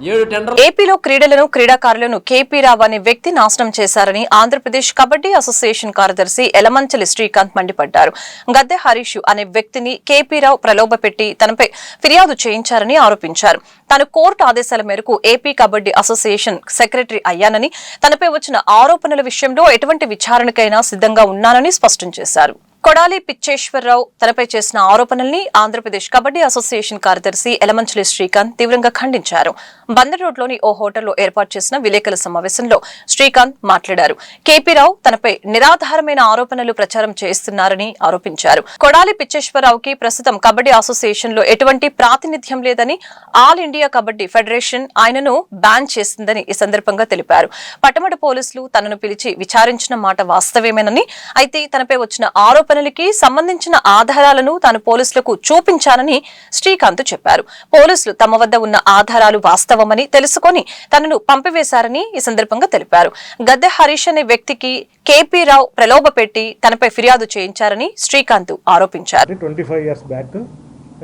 7 టెండర్లు. ఏపీలో క్రీడలను క్రీడాకారులను కేపీ రావు అనే వ్యక్తి నాశనం చేశారని ఆంధ్రప్రదేశ్ కబడ్డీ అసోసియేషన్ కార్యదర్శి ఎలమంచలి శ్రీకాంత్ మండిపడ్డారు. గద్దె హరీష్ అనే వ్యక్తిని కేపీ రావు ప్రలోభపెట్టి తనపై ఫిర్యాదు చేయించారని ఆరోపించారు. తాను కోర్టు ఆదేశాల మేరకు ఏపీ కబడ్డీ అసోసియేషన్ సెక్రటరీ అయ్యానని, తనపై వచ్చిన ఆరోపణల విషయంలో ఎటువంటి విచారణకైనా సిద్ధంగా ఉన్నానని స్పష్టం చేశారు. కొడాలి పిచ్చేశ్వరరావు తనపై చేసిన ఆరోపణల్ని ఆంధ్రప్రదేశ్ కబడ్డీ అసోసియేషన్ కార్యదర్శి ఎలమంచలి శ్రీకాంత్ తీవ్రంగా ఖండించారు. బందర్ రోడ్లోని ఓ హోటల్లో ఏర్పాటు చేసిన విలేకరుల సమావేశంలో శ్రీకాంత్ మాట్లాడారు. కేపీ రావు తనపై నిరాధారమైన ఆరోపణలు ప్రచారం చేస్తున్నారని ఆరోపించారు. కొడాలి పిచ్చేశ్వరరావుకి ప్రస్తుతం కబడ్డీ అసోసియేషన్ లో ఎటువంటి ప్రాతినిధ్యం లేదని, ఆల్ ఇండియా కబడ్డీ ఫెడరేషన్ ఆయనను బ్యాన్ చేసిందని ఈ సందర్భంగా తెలిపారు. పట్టమట పోలీసులు తనను పిలిచి విచారించిన మాట వాస్తవమేనని, అయితే తనపై వచ్చిన ఆరోపణలకి సంబంధించిన ఆధారాలను తాను పోలీసులకు చూపించానని శ్రీకాంత్ చెప్పారు. పోలీసులు తమ వద్ద ఉన్న ఆధారాలు వాస్తవమని తెలుసుకొని తనను పంపివేశారని ఈ సందర్భంగా తెలిపారు. గద్దె హరీష్ అనే వ్యక్తికి కేపీ రావు ప్రలోభపెట్టి తనపై ఫిర్యాదు చేయించారని శ్రీకాంత్ ఆరోపించారు. 25 years బ్యాక్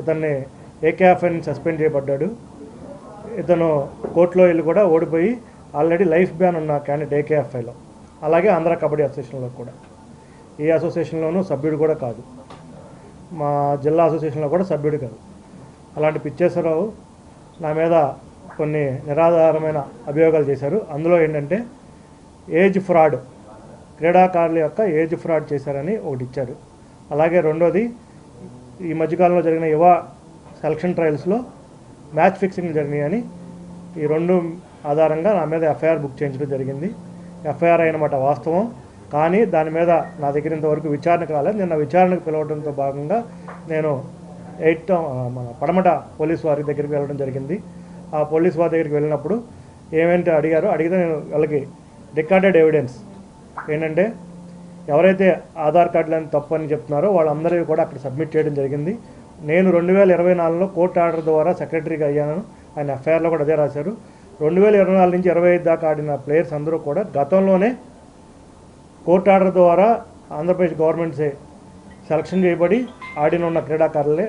ఇతన్ని ఏకేఎఫ్ అని సస్పెండ్ చేయబడ్డాడు. ఇతను కోర్టులో వెళ్ళి కూడా ఓడిపోయి ఆల్రెడీ లైఫ్ బ్యాన్ ఉన్న క్యాండిడేట్ ఏకేఎఫ్ఐలో, అలాగే ఆంధ్ర కబడ్డీ అసోసియేషన్లో కూడా. ఏ అసోసియేషన్లోనూ సభ్యుడు కూడా కాదు, మా జిల్లా అసోసియేషన్లో కూడా సభ్యుడు కాదు. అలాంటి పిచ్చేశ్వరరావు నా మీద కొన్ని నిరాధారమైన అభియోగాలు చేశారు. అందులో ఏంటంటే ఏజ్ ఫ్రాడ్, క్రీడాకారుల యొక్క ఏజ్ ఫ్రాడ్ చేశారని ఒకటి ఇచ్చారు. అలాగే రెండోది, ఈ మధ్యకాలంలో జరిగిన యువ సెలక్షన్ ట్రయల్స్లో మ్యాచ్ ఫిక్సింగ్ జరిగినాయని ఈ రెండు ఆధారంగా నా మీద ఎఫ్ఐఆర్ బుక్ చేయించడం జరిగింది. ఎఫ్ఐఆర్ అయినమాట వాస్తవం, కానీ దాని మీద నా దగ్గర ఇంతవరకు విచారణకు రాలేదు. నిన్న విచారణకు పిలవడంతో భాగంగా నేను మన పడమట పోలీసు వారి దగ్గరికి వెళ్ళడం జరిగింది. ఆ పోలీసు వారి దగ్గరికి వెళ్ళినప్పుడు ఏమేంటి అడిగారో అడిగితే నేను వాళ్ళకి రికార్డెడ్ ఎవిడెన్స్ ఏంటంటే ఎవరైతే ఆధార్ కార్డులను తప్పు అని చెప్తున్నారో వాళ్ళందరికీ కూడా అక్కడ సబ్మిట్ చేయడం జరిగింది. నేను 2024లో కోర్టు ఆర్డర్ ద్వారా సెక్రటరీగా అయ్యాను. ఆయన ఎఫ్ఐఆర్లో కూడా అదే రాశారు. 2024 నుంచి 25 దాకా ఆడిన ప్లేయర్స్ అందరూ కూడా గతంలోనే కోర్టు ఆర్డర్ ద్వారా ఆంధ్రప్రదేశ్ గవర్నమెంట్సే సెలక్షన్ చేయబడి ఆడిన ఉన్న క్రీడాకారులే.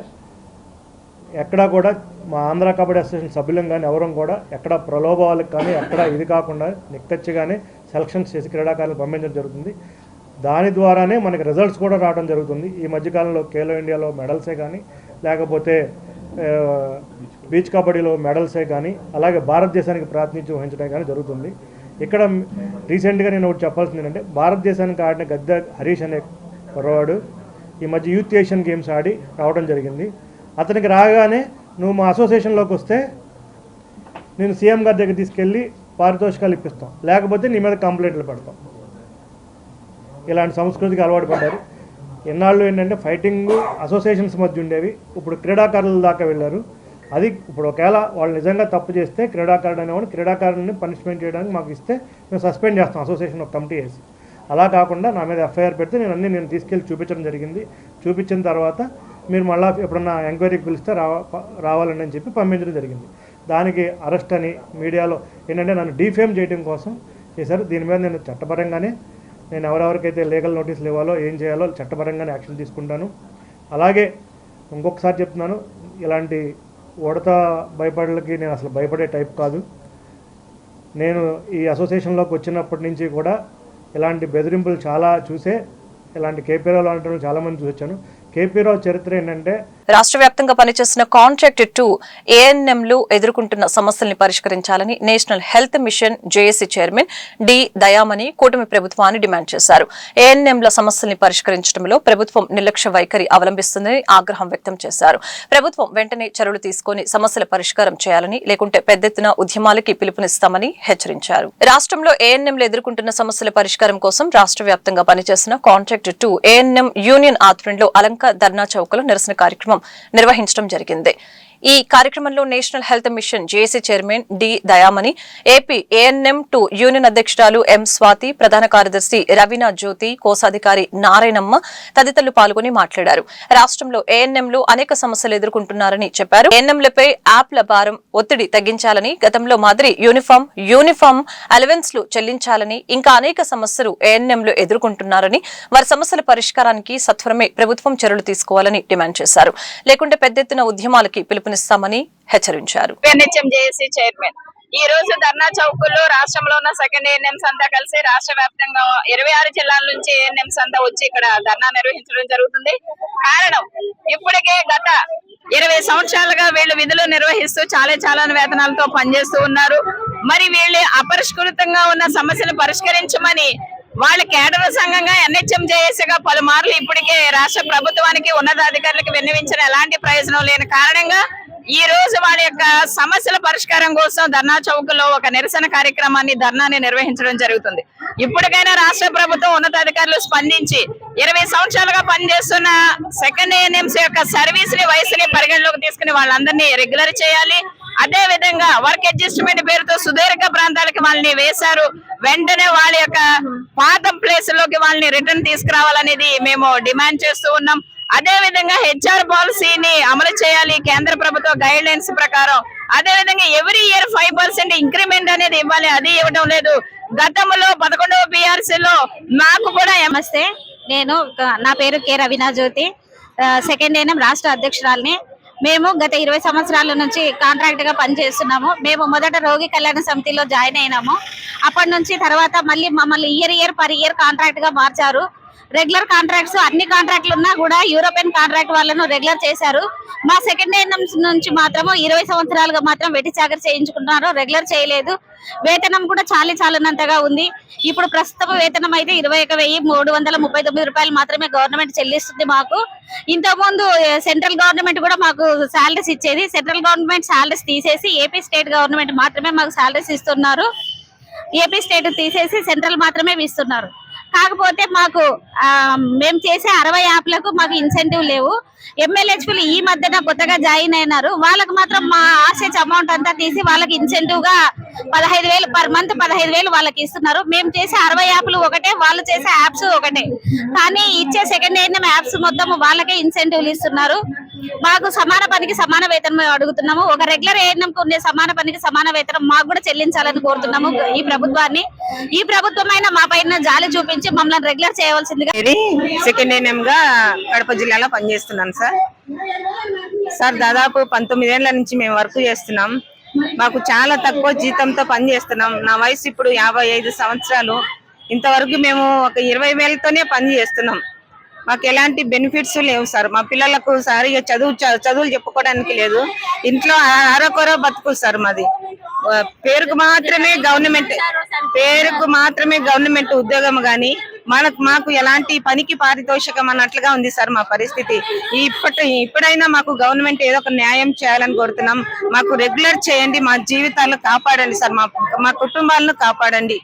ఎక్కడా కూడా మా ఆంధ్ర కబడ్డీ అసోసియేషన్ సభ్యులం కానీ ఎవరం కూడా ఎక్కడ ప్రలోభాలకు కానీ ఎక్కడ ఇది కాకుండా నిక్కచ్చిగానే సెలక్షన్స్ చేసి క్రీడాకారులు పంపించడం జరుగుతుంది. దాని ద్వారానే మనకి రిజల్ట్స్ కూడా రావడం జరుగుతుంది. ఈ మధ్యకాలంలో ఖేలో ఇండియాలో మెడల్సే కానీ, లేకపోతే బీచ్ కబడ్డీలో మెడల్సే కానీ, అలాగే భారతదేశానికి ప్రాతినిధ్యం వహించడం కానీ జరుగుతుంది. ఇక్కడ రీసెంట్గా నేను ఒకటి చెప్పాల్సింది ఏంటంటే, భారతదేశానికి ఆడిన గద్దె హరీష్ అనే కుర్రవాడు ఈ మధ్య యూత్ ఏషియన్ గేమ్స్ ఆడి రావడం జరిగింది. అతనికి రాగానే నువ్వు మా అసోసియేషన్లోకి వస్తే నేను సీఎం గారి దగ్గర తీసుకెళ్ళి పారితోషికాలు ఇప్పిస్తాం, లేకపోతే నీ మీద కంప్లైంట్లు పెడతాం. ఇలాంటి సంస్కృతికి అలవాటు పడ్డారు. ఎన్నాళ్ళు ఏంటంటే ఫైటింగ్ అసోసియేషన్స్ మధ్య ఉండేవి, ఇప్పుడు క్రీడాకారుల దాకా వెళ్ళారు. అది ఇప్పుడు ఒకవేళ వాళ్ళు నిజంగా తప్పు చేస్తే క్రీడాకారుడు అనేవాడు క్రీడాకారుడిని పనిష్మెంట్ చేయడానికి మాకు ఇస్తే మేము సస్పెండ్ చేస్తాం అసోసియేషన్ ఒక కమిటీ వేసి. అలా కాకుండా నా మీద ఎఫ్ఐఆర్ పెడితే నేను తీసుకెళ్ళి చూపించడం జరిగింది. చూపించిన తర్వాత మీరు మళ్ళీ ఎప్పుడన్నా ఎంక్వైరీకి పిలిస్తే రావాలని అని చెప్పి పంపించడం జరిగింది. దానికి అరెస్ట్ అని మీడియాలో ఏంటంటే నన్ను డీఫేమ్ చేయడం కోసం చేశారు. దీని మీద నేను చట్టపరంగానే నేను ఎవరెవరికైతే లీగల్ నోటీసులు ఇవ్వాలో ఏం చేయాలో చట్టపరంగానే యాక్షన్ తీసుకుంటాను. అలాగే ఇంకొకసారి చెప్తున్నాను, ఇలాంటి ఉడత భయపడలకి నేను అసలు భయపడే టైప్ కాదు. నేను ఈ అసోసియేషన్లోకి వచ్చినప్పటి నుంచి కూడా ఇలాంటి బెదిరింపులు చాలా చూసే, ఇలాంటి కేపీ రావు లాంటి చాలామంది చూసొచ్చాను. కేపీ రావు చరిత్ర ఏంటంటే, రాష్ట్ర వ్యాప్తంగా పనిచేసిన కాంట్రాక్ట్ 2 ఏఎన్ఎంలు ఎదుర్కొంటున్న సమస్యల్ని పరిష్కరించాలని national health mission JAC chairman D Dayamani కూటమి ప్రభుత్వాన్ని డిమాండ్ చేశారు. ఏఎన్ఎంల సమస్యల్ని పరిష్కరించడంలో ప్రభుత్వం నిర్లక్ష్య వైఖరి అవలంబిస్తుందని ఆగ్రహం వ్యక్తం చేశారు. ప్రభుత్వం వెంటనే చర్యలు తీసుకుని సమస్యల పరిష్కారం చేయాలని, లేకుంటే పెద్ద ఎత్తున ఉద్యమాలకి పిలుపునిస్తామని హెచ్చరించారు. రాష్ట్రంలో ఏఎన్ఎంలు ఎదుర్కొంటున్న సమస్యల పరిష్కారం కోసం రాష్ట్ర వ్యాప్తంగా పనిచేసిన కాంట్రాక్ట్ 2 ఏఎన్ఎం యూనియన్ ఆధ్వర్యంలో అలంక ధర్నా చౌకలో నిరసన కార్యక్రమం నిర్వహించడం జరిగింది. ఈ కార్యక్రమంలో national health mission JAC chairman D Dayamani, AP ANM2 union అధ్యక్షురాలు ఎం స్వాతి, ప్రధాన కార్యదర్శి రవీనా జ్యోతి, కోశాధికారి నారాయణమ్మ తదితరులు పాల్గొని మాట్లాడారు. రాష్ట్రంలో ANMలు అనేక సమస్యలు ఎదుర్కొంటున్నారని చెప్పారు. ANMలపై యాప్ల భారం, ఒత్తిడి తగ్గించాలని, గతంలో మాదిరి యూనిఫామ్ అలవెన్స్లు చెల్లించాలని, ఇంకా అనేక సమస్యలు ANMలు ఎదుర్కొంటున్నారని, వారి సమస్యల పరిష్కారానికి సత్వరమే ప్రభుత్వం చర్యలు తీసుకోవాలని డిమాండ్ చేశారు. లేకుంటే పెద్ద ఎత్తున ఉద్యమాలకి పిలుపునిస్తామని హెచ్చరించారు. NHM జేఏసీ చైర్మన్ ఈ రోజు ధర్నా చౌకుల్లో రాష్ట్రంలో ఉన్న సెకండ్ ANMs అంతా కలిసి రాష్ట్ర వ్యాప్తంగా 26 జిల్లాల నుంచి ANMs అంతా వచ్చి ఇక్కడ ధర్నా నిర్వహించడం జరుగుతుంది. కారణం, ఇప్పటికే గత 20 సంవత్సరాలుగా వీళ్ళు విధులు నిర్వహిస్తూ చాలా వేతనాలతో పనిచేస్తూ ఉన్నారు. మరి వీళ్ళు అపరిష్కృతంగా ఉన్న సమస్యలు పరిష్కరించమని వాళ్ళ కేడర్ సంఘంగా NHM జేఏసీగా పలుమార్లు ఇప్పటికే రాష్ట్ర ప్రభుత్వానికి, ఉన్నతాధికారులకు విన్నవించిన ఎలాంటి ప్రయోజనం లేని కారణంగా ఈ రోజు వాళ్ళ యొక్క సమస్యల పరిష్కారం కోసం ధర్నా చౌకలో ఒక నిరసన కార్యక్రమాన్ని, ధర్నాన్ని నిర్వహించడం జరుగుతుంది. ఇప్పటికైనా రాష్ట్ర ప్రభుత్వం, ఉన్నతాధికారులు స్పందించి 20 సంవత్సరాలుగా పనిచేస్తున్న సెకండ్ ANMs యొక్క సర్వీస్ ని, వయసుని పరిగణలోకి తీసుకుని వాళ్ళందరినీ రెగ్యులర్ చేయాలి. అదే విధంగా వర్క్ అడ్జస్ట్మెంట్ పేరుతో సుదీర్ఘ ప్రాంతాలకి వాళ్ళని వేశారు. వెంటనే వాళ్ళ యొక్క పాత ప్లేస్ లోకి వాళ్ళని రిటర్న్ తీసుకురావాలనేది మేము డిమాండ్ చేస్తూ ఉన్నాం. అదే విధంగా HR పాలసీని అమలు చేయాలి కేంద్ర ప్రభుత్వ గైడ్ లైన్స్ ప్రకారం. అదే విధంగా ఎవ్రీ ఇయర్ 5% ఇంక్రిమెంట్ అనేది ఇవ్వాలి, అది ఇవ్వడం లేదు. గతంలో 11వ PRCలో మాకు కూడా నమస్తే, నా పేరు కె రవీనా జ్యోతి, సెకండ్ ANM రాష్ట్ర అధ్యక్షురాలిని. మేము గత 20 సంవత్సరాల నుంచి కాంట్రాక్ట్ గా పనిచేస్తున్నాము. మేము మొదట రోగి కళ్యాణ సమితిలో జాయిన్ అయినాము. అప్పటి నుంచి తర్వాత మమ్మల్ని ఇయర్ పర్ ఇయర్ కాంట్రాక్ట్ గా మార్చారు. రెగ్యులర్ కాంట్రాక్ట్స్, అన్ని కాంట్రాక్ట్లు ఉన్నా కూడా యూరోపియన్ కాంట్రాక్ట్ వాళ్ళను రెగ్యులర్ చేశారు. మా సెకండ్ ANMs నుంచి మాత్రము 20 సంవత్సరాలుగా మాత్రం వెట్టి చాకరీ చేయించుకుంటున్నారు, రెగ్యులర్ చేయలేదు. వేతనం కూడా చాలనంతగా ఉంది. ఇప్పుడు ప్రస్తుతం వేతనం అయితే 21,339 రూపాయలు మాత్రమే గవర్నమెంట్ చెల్లిస్తుంది మాకు. ఇంతకుముందు సెంట్రల్ గవర్నమెంట్ కూడా మాకు శాలరీస్ ఇచ్చేది. సెంట్రల్ గవర్నమెంట్ శాలరీస్ తీసేసి ఏపీ స్టేట్ గవర్నమెంట్ మాత్రమే మాకు శాలరీస్ ఇస్తున్నారు. ఏపీ స్టేట్ తీసేసి సెంట్రల్ మాత్రమే ఇస్తున్నారు. కాకపోతే మాకు మేము చేసే 60 యాప్లకు మాకు ఇన్సెంటివ్ లేవు. MLHPలు ఈ మధ్యన కొత్తగా జాయిన్ అయినారు. వాళ్ళకు మాత్రం మా ఆర్సెచ్ అమౌంట్ అంతా తీసి వాళ్ళకి ఇన్సెంటివ్ గా 15,000 పర్ మంత్ 15,000 వాళ్ళకి ఇస్తున్నారు. మేము చేసే 60 యాప్లు ఒకటే, వాళ్ళు చేసే యాప్స్ ఒకటే, కానీ ఇచ్చే సెకండ్ ANM యాప్స్ మొత్తం వాళ్ళకే ఇన్సెంటివ్లు ఇస్తున్నారు. మాకు సమాన పనికి సమాన వేతనం అడుగుతున్నాము. ఒక రెగ్యులర్ ANMకు ఉండే సమాన పనికి సమాన వేతనం మాకు కూడా చెల్లించాలని కోరుతున్నాము ఈ ప్రభుత్వాన్ని. ఈ ప్రభుత్వమైన మా పైన జాలి చూపించి మమ్మల్ని రెగ్యులర్ చేయవలసిందిగా. సెకండ్ ANM గా కడప జిల్లాలో పనిచేస్తున్నాను సార్. దాదాపు 19 ఏళ్ల నుంచి మేము వర్క్ చేస్తున్నాం. మాకు చాలా తక్కువ జీతంతో పని చేస్తున్నాం. నా వయసు ఇప్పుడు 55 సంవత్సరాలు. ఇంతవరకు మేము ఒక 20,000తోనే పని చేస్తున్నాం. మాకు ఎలాంటి బెనిఫిట్స్ లేవు సార్. మా పిల్లలకు సరిగా చదువులు చెప్పుకోవడానికి లేదు. ఇంట్లో ఆరోకొర బతుకు సార్ మాది. పేరుకు మాత్రమే గవర్నమెంట్ ఉద్యోగం గాని మాకు ఎలాంటి పనికి పారితోషికం అన్నట్లుగా ఉంది సార్ మా పరిస్థితి. ఇప్పుడైనా మాకు గవర్నమెంట్ ఏదో ఒక న్యాయం చేయాలని కోరుతున్నాం. మాకు రెగ్యులర్ చేయండి, మా జీవితాలను కాపాడండి సార్, మా కుటుంబాలను కాపాడండి,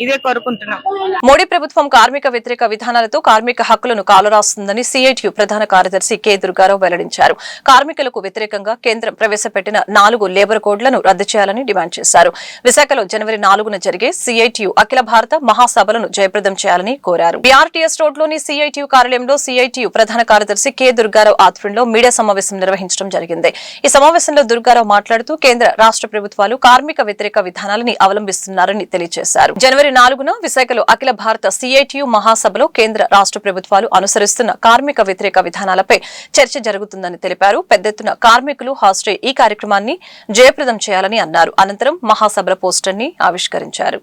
ఇదే కోరుకుంటున్నాం. మోడీ ప్రభుత్వం కార్మిక వ్యతిరేక విధానాలతో కార్మిక హక్కులను కాలరాస్తుందని CITU ప్రధాన కార్యదర్శి కె దుర్గారావు వెల్లడించారు. కార్మికులకు వ్యతిరేకంగా కేంద్రం ప్రవేశపెట్టిన 4 లేబర్ కోడ్లను రద్దు చేయాలని డిమాండ్ చేశారు. విశాఖలో జనవరి 4న జరిగే CITU అఖిల భారత మహాసభలను జయప్రదం చేయాలని కోరారు. BRTS రోడ్లోని CITU కార్యాలయంలో CITU ప్రధాన కార్యదర్శి కె దుర్గారావు ఆధ్వర్యంలో మీడియా సమావేశం నిర్వహించడం జరిగింది. ఈ సమావేశంలో దుర్గారావు మాట్లాడుతూ కేంద్ర రాష్ట్ర ప్రభుత్వాలు కార్మిక వ్యతిరేక విధానాలని అవలంబిస్తున్నారని తెలియజేశారు. జనవరి 4న విశాఖలో అఖిల భారత CITU మహాసభలో కేంద్ర రాష్ట్ర ప్రభుత్వాలు అనుసరిస్తున్న కార్మిక వ్యతిరేక విధానాలపై చర్చ జరుగుతుందని తెలిపారు. పెద్ద ఎత్తున కార్మికులు హాజరై ఈ కార్యక్రమాన్ని జయప్రదం చేయాలని అన్నారు. అనంతరం మహాసభల పోస్టర్ ని ఆవిష్కరించారు.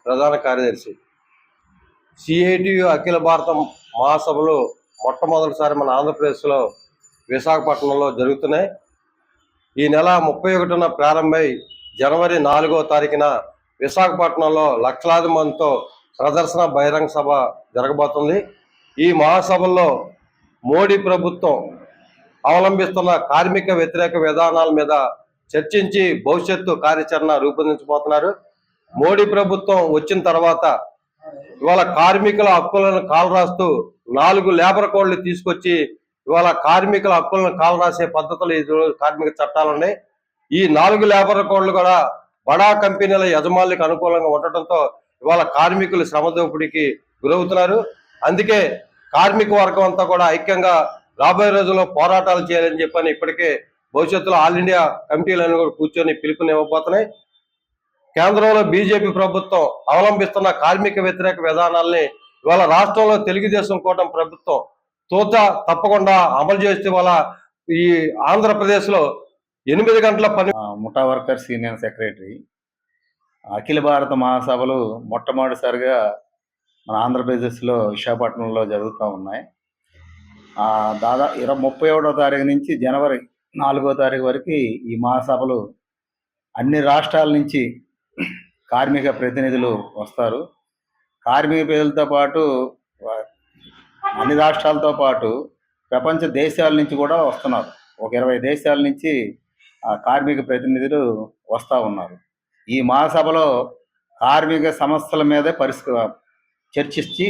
ప్రధాన కార్యదర్శి CITU అఖిల భారత మహాసభలు మొట్టమొదటిసారి మన ఆంధ్రప్రదేశ్లో విశాఖపట్నంలో జరుగుతున్నాయి. ఈ నెల 31న ప్రారంభమై జనవరి 4వ తారీఖున విశాఖపట్నంలో లక్షలాది మందితో ప్రదర్శన బహిరంగ సభ జరగబోతుంది. ఈ మహాసభల్లో మోడీ ప్రభుత్వం అవలంబిస్తున్న కార్మిక వ్యతిరేక విధానాల మీద చర్చించి భవిష్యత్తు కార్యాచరణ రూపొందించబోతున్నారు. మోడీ ప్రభుత్వం వచ్చిన తర్వాత ఇవాళ కార్మికుల హక్కులను కాలరాస్తూ 4 లేబర్ కోడ్లు తీసుకొచ్చి ఇవాళ కార్మికుల హక్కులను కాలరాసే పద్ధతులు ఈ కార్మిక చట్టాలు ఉన్నాయి. ఈ 4 లేబర్ కోడ్లు కూడా బడా కంపెనీల యజమానులకు అనుకూలంగా ఉండటంతో ఇవాళ కార్మికులు శ్రమ దోపిడీకి గురవుతున్నారు. అందుకే కార్మిక వర్గం అంతా కూడా ఐక్యంగా రాబోయే రోజుల్లో పోరాటాలు చేయాలని చెప్పని ఇప్పటికే భవిష్యత్తులో ఆల్ ఇండియా కమిటీలను కూడా కూర్చొని పిలుపునివ్వబోతున్నాయి. కేంద్రంలో బీజేపీ ప్రభుత్వం అవలంబిస్తున్న కార్మిక వ్యతిరేక విధానాల్ని ఇవాళ రాష్ట్రంలో తెలుగుదేశం కూటమి ప్రభుత్వం తప్పకుండా అమలు చేస్తే ఇవాళ ఈ ఆంధ్రప్రదేశ్లో 8 గంటల పని. ముఠా వర్కర్స్ యూనియన్ సెక్రటరీ. అఖిల భారత మహాసభలు మొట్టమొదటిసారిగా మన ఆంధ్రప్రదేశ్లో విశాఖపట్నంలో జరుగుతూ ఉన్నాయి. దాదాపు 31వ తారీఖు నుంచి జనవరి 4వ తారీఖు వరకు ఈ మహాసభలు అన్ని రాష్ట్రాల నుంచి కార్మిక ప్రతినిధులు వస్తారు. కార్మిక ప్రజలతో పాటు అన్ని రాష్ట్రాలతో పాటు ప్రపంచ దేశాల నుంచి కూడా వస్తున్నారు. ఒక 20 దేశాల నుంచి కార్మిక ప్రతినిధులు వస్తూ ఉన్నారు. ఈ మహాసభలో కార్మిక సమస్యల మీదే చర్చించి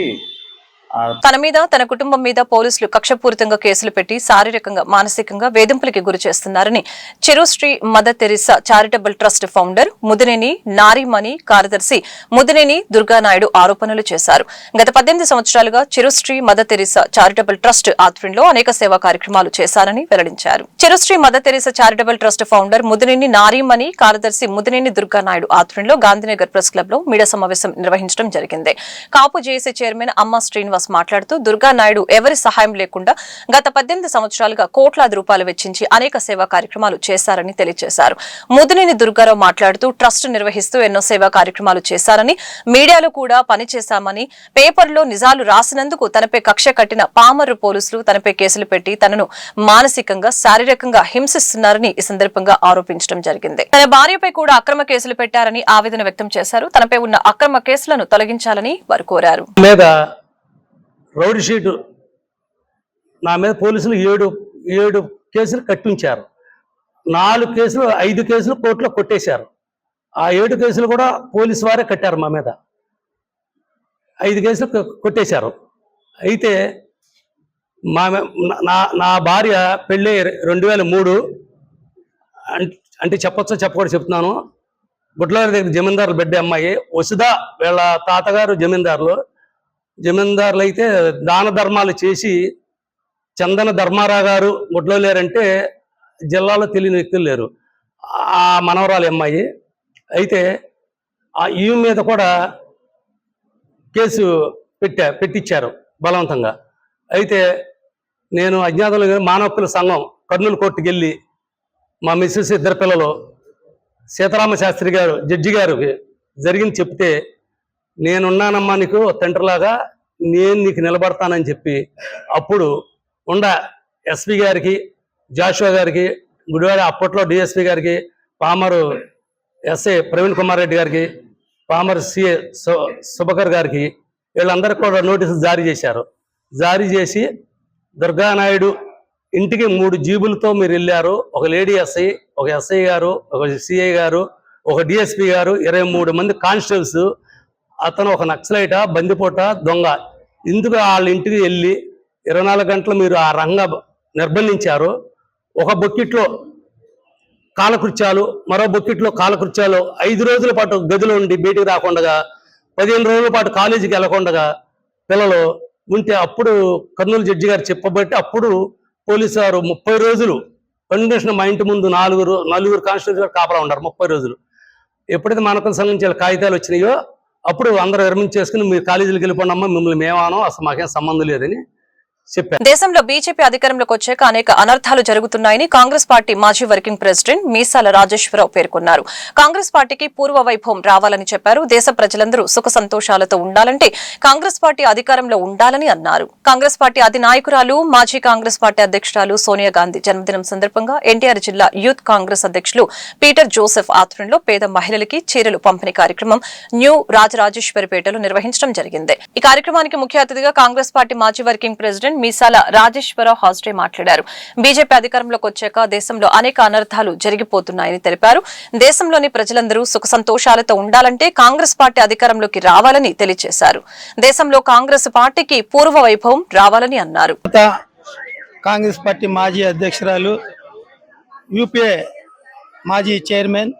తన మీద తన కుటుంబం మీద పోలీసులు కక్షపూరితంగా కేసులు పెట్టి శారీరకంగా మానసికంగా వేధింపులకి గురి చేస్తున్నారని Cherusri Mother Teresa charitable trust founder Mudineni Narimani కార్యదర్శి ముదినేని దుర్గానాయుడు ఆరోపణలు చేశారు. గత 18 సంవత్సరాలుగా Cherusri Mother Teresa charitable trust ఆధ్వర్యంలో అనేక సేవా కార్యక్రమాలు చేశారని వెల్లడించారు. Cherusri Mother Teresa charitable trust founder Mudineni Narimani కార్యదర్శి ముదినేని దుర్గానాయుడు ఆధ్వర్యంలో గాంధీనగర్ ప్రెస్ క్లబ్ లో మీడియా సమావేశం నిర్వహించడం జరిగింది. కాపు జేఏసీ చైర్మన్ అమ్మ శ్రీనివాస్ మాట్లాడుతూ దుర్గానాయుడు ఎవరి సహాయం లేకుండా గత 18 సంవత్సరాలుగా కోట్లాది రూపాయలు వెచ్చించి అనేక సేవా కార్యక్రమాలు చేశారని తెలియజేశారు. ముదినేని దుర్గారావు మాట్లాడుతూ ట్రస్ట్ నిర్వహిస్తూ ఎన్నో సేవా కార్యక్రమాలు చేశారని, మీడియాలో కూడా పనిచేశామని, పేపర్లో నిజాలు రాసినందుకు తనపై కక్ష కట్టిన పామర్రు పోలీసులు తనపై కేసులు పెట్టి తనను మానసికంగా శారీరకంగా హింసిస్తున్నారని ఈ సందర్భంగా ఆరోపించడం జరిగింది. తన భార్యపై కూడా అక్రమ కేసులు పెట్టారని ఆవేదన వ్యక్తం చేశారు. తనపై ఉన్న అక్రమ కేసులను తొలగించాలని వారు కోరారు. రౌడీ షీటు నా మీద పోలీసులు 7 కేసులు కట్టించారు. 4 కేసులు 5 కేసులు కోర్టులో కొట్టేశారు. ఆ 7 కేసులు కూడా పోలీసు వారే కట్టారు. మా మీద 5 కేసులు కొట్టేశారు. అయితే నా భార్య పెళ్ళి 2003 అంటే చెప్పొచ్చో చెప్పకూడదు చెప్తున్నాను. గుడ్లవారి దగ్గర జమీందారులు బిడ్డ అమ్మాయి వసుదా, వీళ్ళ తాతగారు జమీందారులు అయితే దాన ధర్మాలు చేసి చందన ధర్మారావు గారు గుడ్లో లేరంటే జిల్లాలో తెలియని వ్యక్తులు లేరు. ఆ మనవరాలి అమ్మాయి అయితే ఈ మీద కూడా కేసు పెట్టించారు బలవంతంగా. అయితే నేను అజ్ఞాతంలో మానవ హక్కుల సంఘం కర్నూలు కోర్టుకు వెళ్ళి మా మిస్సెస్ 2 పిల్లలు సీతారామ శాస్త్రి గారు జడ్జి గారికి జరిగింది చెప్తే, నేనున్నానమ్మా నీకు తండ్రిలాగా, నేను నీకు నిలబడతానని చెప్పి అప్పుడు ఎస్పీ గారికి, జాషువా గారికి, గుడివాడ అప్పట్లో డిఎస్పీ గారికి, పామరు ఎస్ఐ ప్రవీణ్ కుమార్ రెడ్డి గారికి, పామరు సిఏ సుభకర్ గారికి వీళ్ళందరికీ కూడా నోటీసులు జారీ చేశారు. జారీ చేసి దుర్గానాయుడు ఇంటికి 3 జీబులతో మీరు వెళ్ళారు. ఒక లేడీ ఎస్ఐ, ఒక ఎస్ఐ గారు, ఒక సిఐ గారు, ఒక డిఎస్పీ గారు, 23 మంది కానిస్టేబుల్స్, అతను ఒక నక్సలైట, బందిపోట, దొంగ. ఇందుకు వాళ్ళ ఇంటికి వెళ్ళి 24 గంటలు మీరు ఆ రంగా నిర్బంధించారు. ఒక బొక్కిట్లో కాలకృత్యాలు, మరో బొక్కిట్లో కాలకృత్యాలు, 5 రోజుల పాటు గదిలో ఉండి బయటికి రాకుండా, 15 రోజుల పాటు కాలేజీకి వెళ్లకుండా పిల్లలు ఉంటే అప్పుడు కర్నూలు జడ్జి గారు చెప్పబట్టి అప్పుడు పోలీసు వారు 30 రోజులు కండిషన్ మా ఇంటి ముందు 4 కానిస్టేబుల్స్ కాపలా ఉన్నారు 30 రోజులు. ఎప్పుడైతే మానవ సంబంధించిన కాగితాలు వచ్చినాయో అప్పుడు అందరూ విరమించేసుకుని మీరు కాలేజీలకు వెళ్ళిపోండమ్మా, మిమ్మల్ని మేమానో అసలు మాకేం సంబంధం లేదని చెప్పారు. దేశంలో బీజేపీ అధికారంలోకి వచ్చాక అనేక అనర్థాలు జరుగుతున్నాయని కాంగ్రెస్ పార్టీ మాజీ వర్కింగ్ ప్రెసిడెంట్ మీసాల రాజేశ్వరరావు పేర్కొన్నారు. కాంగ్రెస్ పార్టీకి పూర్వ వైభవం రావాలని చెప్పారు. దేశ ప్రజలందరూ సుఖ సంతోషాలతో ఉండాలంటే కాంగ్రెస్ పార్టీ అధికారంలో ఉండాలని అన్నారు. కాంగ్రెస్ పార్టీ అధినాయకురాలు మాజీ కాంగ్రెస్ పార్టీ అధ్యక్షురాలు సోనియా గాంధీ జన్మదినం సందర్భంగా ఎన్టీఆర్ జిల్లా యూత్ కాంగ్రెస్ అధ్యక్షులు పీటర్ జోసెఫ్ ఆధ్వర్యంలో పేద మహిళలకి చీరలు పంపిణీ కార్యక్రమం న్యూ రాజరాజేశ్వరిపేటలో నిర్వహించడం జరిగింది. ఈ కార్యక్రమానికి ముఖ్య అతిథిగా కాంగ్రెస్ పార్టీ మాజీ వర్కింగ్ ప్రెసిడెంట్ మీసాల రాజేశ్వరరావు హాజరై మాట్లాడారు. బీజేపీ అధికారంలోకి వచ్చాక దేశంలో అనేక అనర్థాలు జరిగిపోతున్నాయని తెలిపారు. దేశంలోని ప్రజలందరూ సుఖ సంతోషాలతో ఉండాలంటే కాంగ్రెస్ పార్టీ అధికారంలోకి రావాలని తెలియజేశారు. దేశంలో కాంగ్రెస్ పార్టీకి పూర్వ వైభవం రావాలని అన్నారు. కాంగ్రెస్ పార్టీ మాజీ అధ్యక్షురాలు, యూపీఏ మాజీ చైర్మన్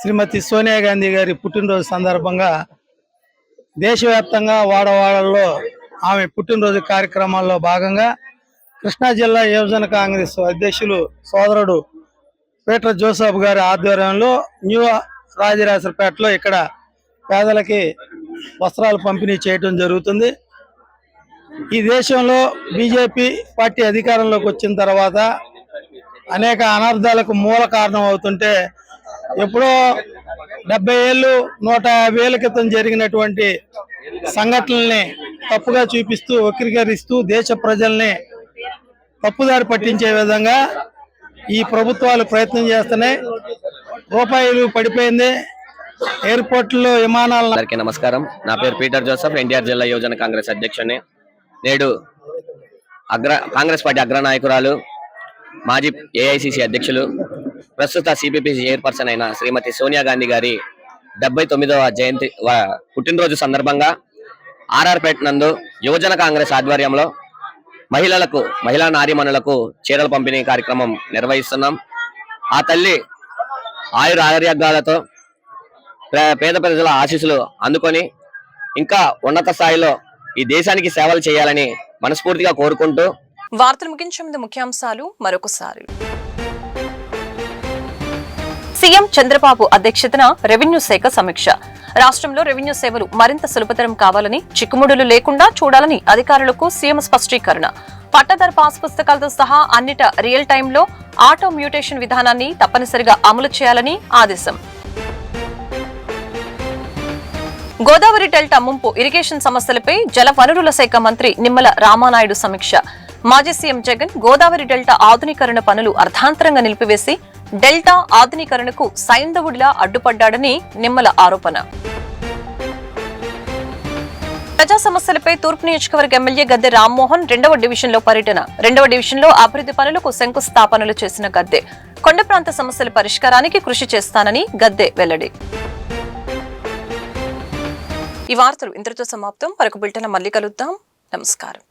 శ్రీమతి సోనియా గాంధీ గారి పుట్టినరోజు సందర్భంగా దేశవ్యాప్తంగా వాడవాడల్లో ఆమె పుట్టినరోజు కార్యక్రమాల్లో భాగంగా కృష్ణా జిల్లా యువజన కాంగ్రెస్ అధ్యక్షులు సోదరుడు పీటర్ జోసఫ్ గారి ఆధ్వర్యంలో న్యూ రాజరాజపేటలో ఇక్కడ పేదలకి వస్త్రాలు పంపిణీ చేయడం జరుగుతుంది. ఈ దేశంలో బీజేపీ పార్టీ అధికారంలోకి వచ్చిన తర్వాత అనేక అనర్థాలకు మూల కారణం అవుతుంటే ఎప్పుడో 70 ఏళ్ళు 150 ఏళ్ల క్రితం జరిగినటువంటి సంఘటనల్ని తప్పుగా చూపిస్తూ వక్రీకరిస్తూ దేశ ప్రజల్ని తప్పుదారి పట్టించే విధంగా ఈ ప్రభుత్వాలు ప్రయత్నం చేస్తున్నాయి. రూపాయలు పడిపోయింది, ఎయిర్పోర్ట్లో విమానాలు. అందరికీ నమస్కారం. నా పేరు పీటర్ జోసఫ్, ఎన్టీఆర్ జిల్లా యువజన కాంగ్రెస్ అధ్యక్షుడిని. నేడు కాంగ్రెస్ పార్టీ అగ్రనాయకురాలు, మాజీ ఏఐసిసి అధ్యక్షులు, ప్రస్తుత సిపిపిసి చైర్పర్సన్ అయిన శ్రీమతి సోనియా గాంధీ గారి 79వ జయంతి పుట్టినరోజు సందర్భంగా ఆర్ఆర్పేట నందు యువజన కాంగ్రెస్ ఆధ్వర్యంలో మహిళా నారీమణులకు చీరల పంపిణీ కార్యక్రమం నిర్వహిస్తున్నాం. ఆ తల్లి ఆయురారోగ్యాలతో పేద ప్రజల ఆశీస్సులు అందుకొని ఇంకా ఉన్నత స్థాయిలో ఈ దేశానికి సేవలు చేయాలని మనస్ఫూర్తిగా కోరుకుంటూ వార్తలు ముగించే ముందు ముఖ్యాంశాలు మరొకసారి. సీఎం చంద్రబాబు అధ్యక్షతన రెవెన్యూ శాఖ సమీక్ష. రాష్ట్రంలో రెవెన్యూ సేవలు మరింత సులభతరం కావాలని, చిక్కుముడులు లేకుండా చూడాలని అధికారులకు సీఎం స్పష్టీకరణ. పట్టాదారు పాస్ పుస్తకాలతో సహా అన్నిట రియల్ టైంలో ఆటో మ్యూటేషన్ విధానాన్ని తప్పనిసరిగా అమలు చేయాలని ఆదేశం. గోదావరి డెల్టా ముంపు ఇరిగేషన్ సమస్యలపై జల వనరుల శాఖ మంత్రి నిమ్మల రామానాయుడు సమీక్ష. మాజీ సీఎం జగన్ గోదావరి డెల్టా ఆధునీకరణ పనులు అర్ధాంతరంగా నిలిపివేసి డెల్టా ఆధునీకరణకు సైంధవుడిలా అడ్డుపడ్డాడని నిమ్మల ఆరోపణ. ప్రజా సమస్యలపై తూర్పు నియోజకవర్గ ఎమ్మెల్యే గద్దె రామ్మోహన్ 2వ డివిజన్లో పర్యటన. 2వ డివిజన్లో అభివృద్ధి పనులకు శంకుస్థాపనలు చేసిన గద్దె కొండ ప్రాంత సమస్యల పరిష్కారానికి కృషి చేస్తానని గద్దె వెల్లడి. ఈ వార్తలు ఇంతటితో సమాప్తం. మరొక బులెటిన్ మళ్ళీ కలుద్దాం. నమస్కారం.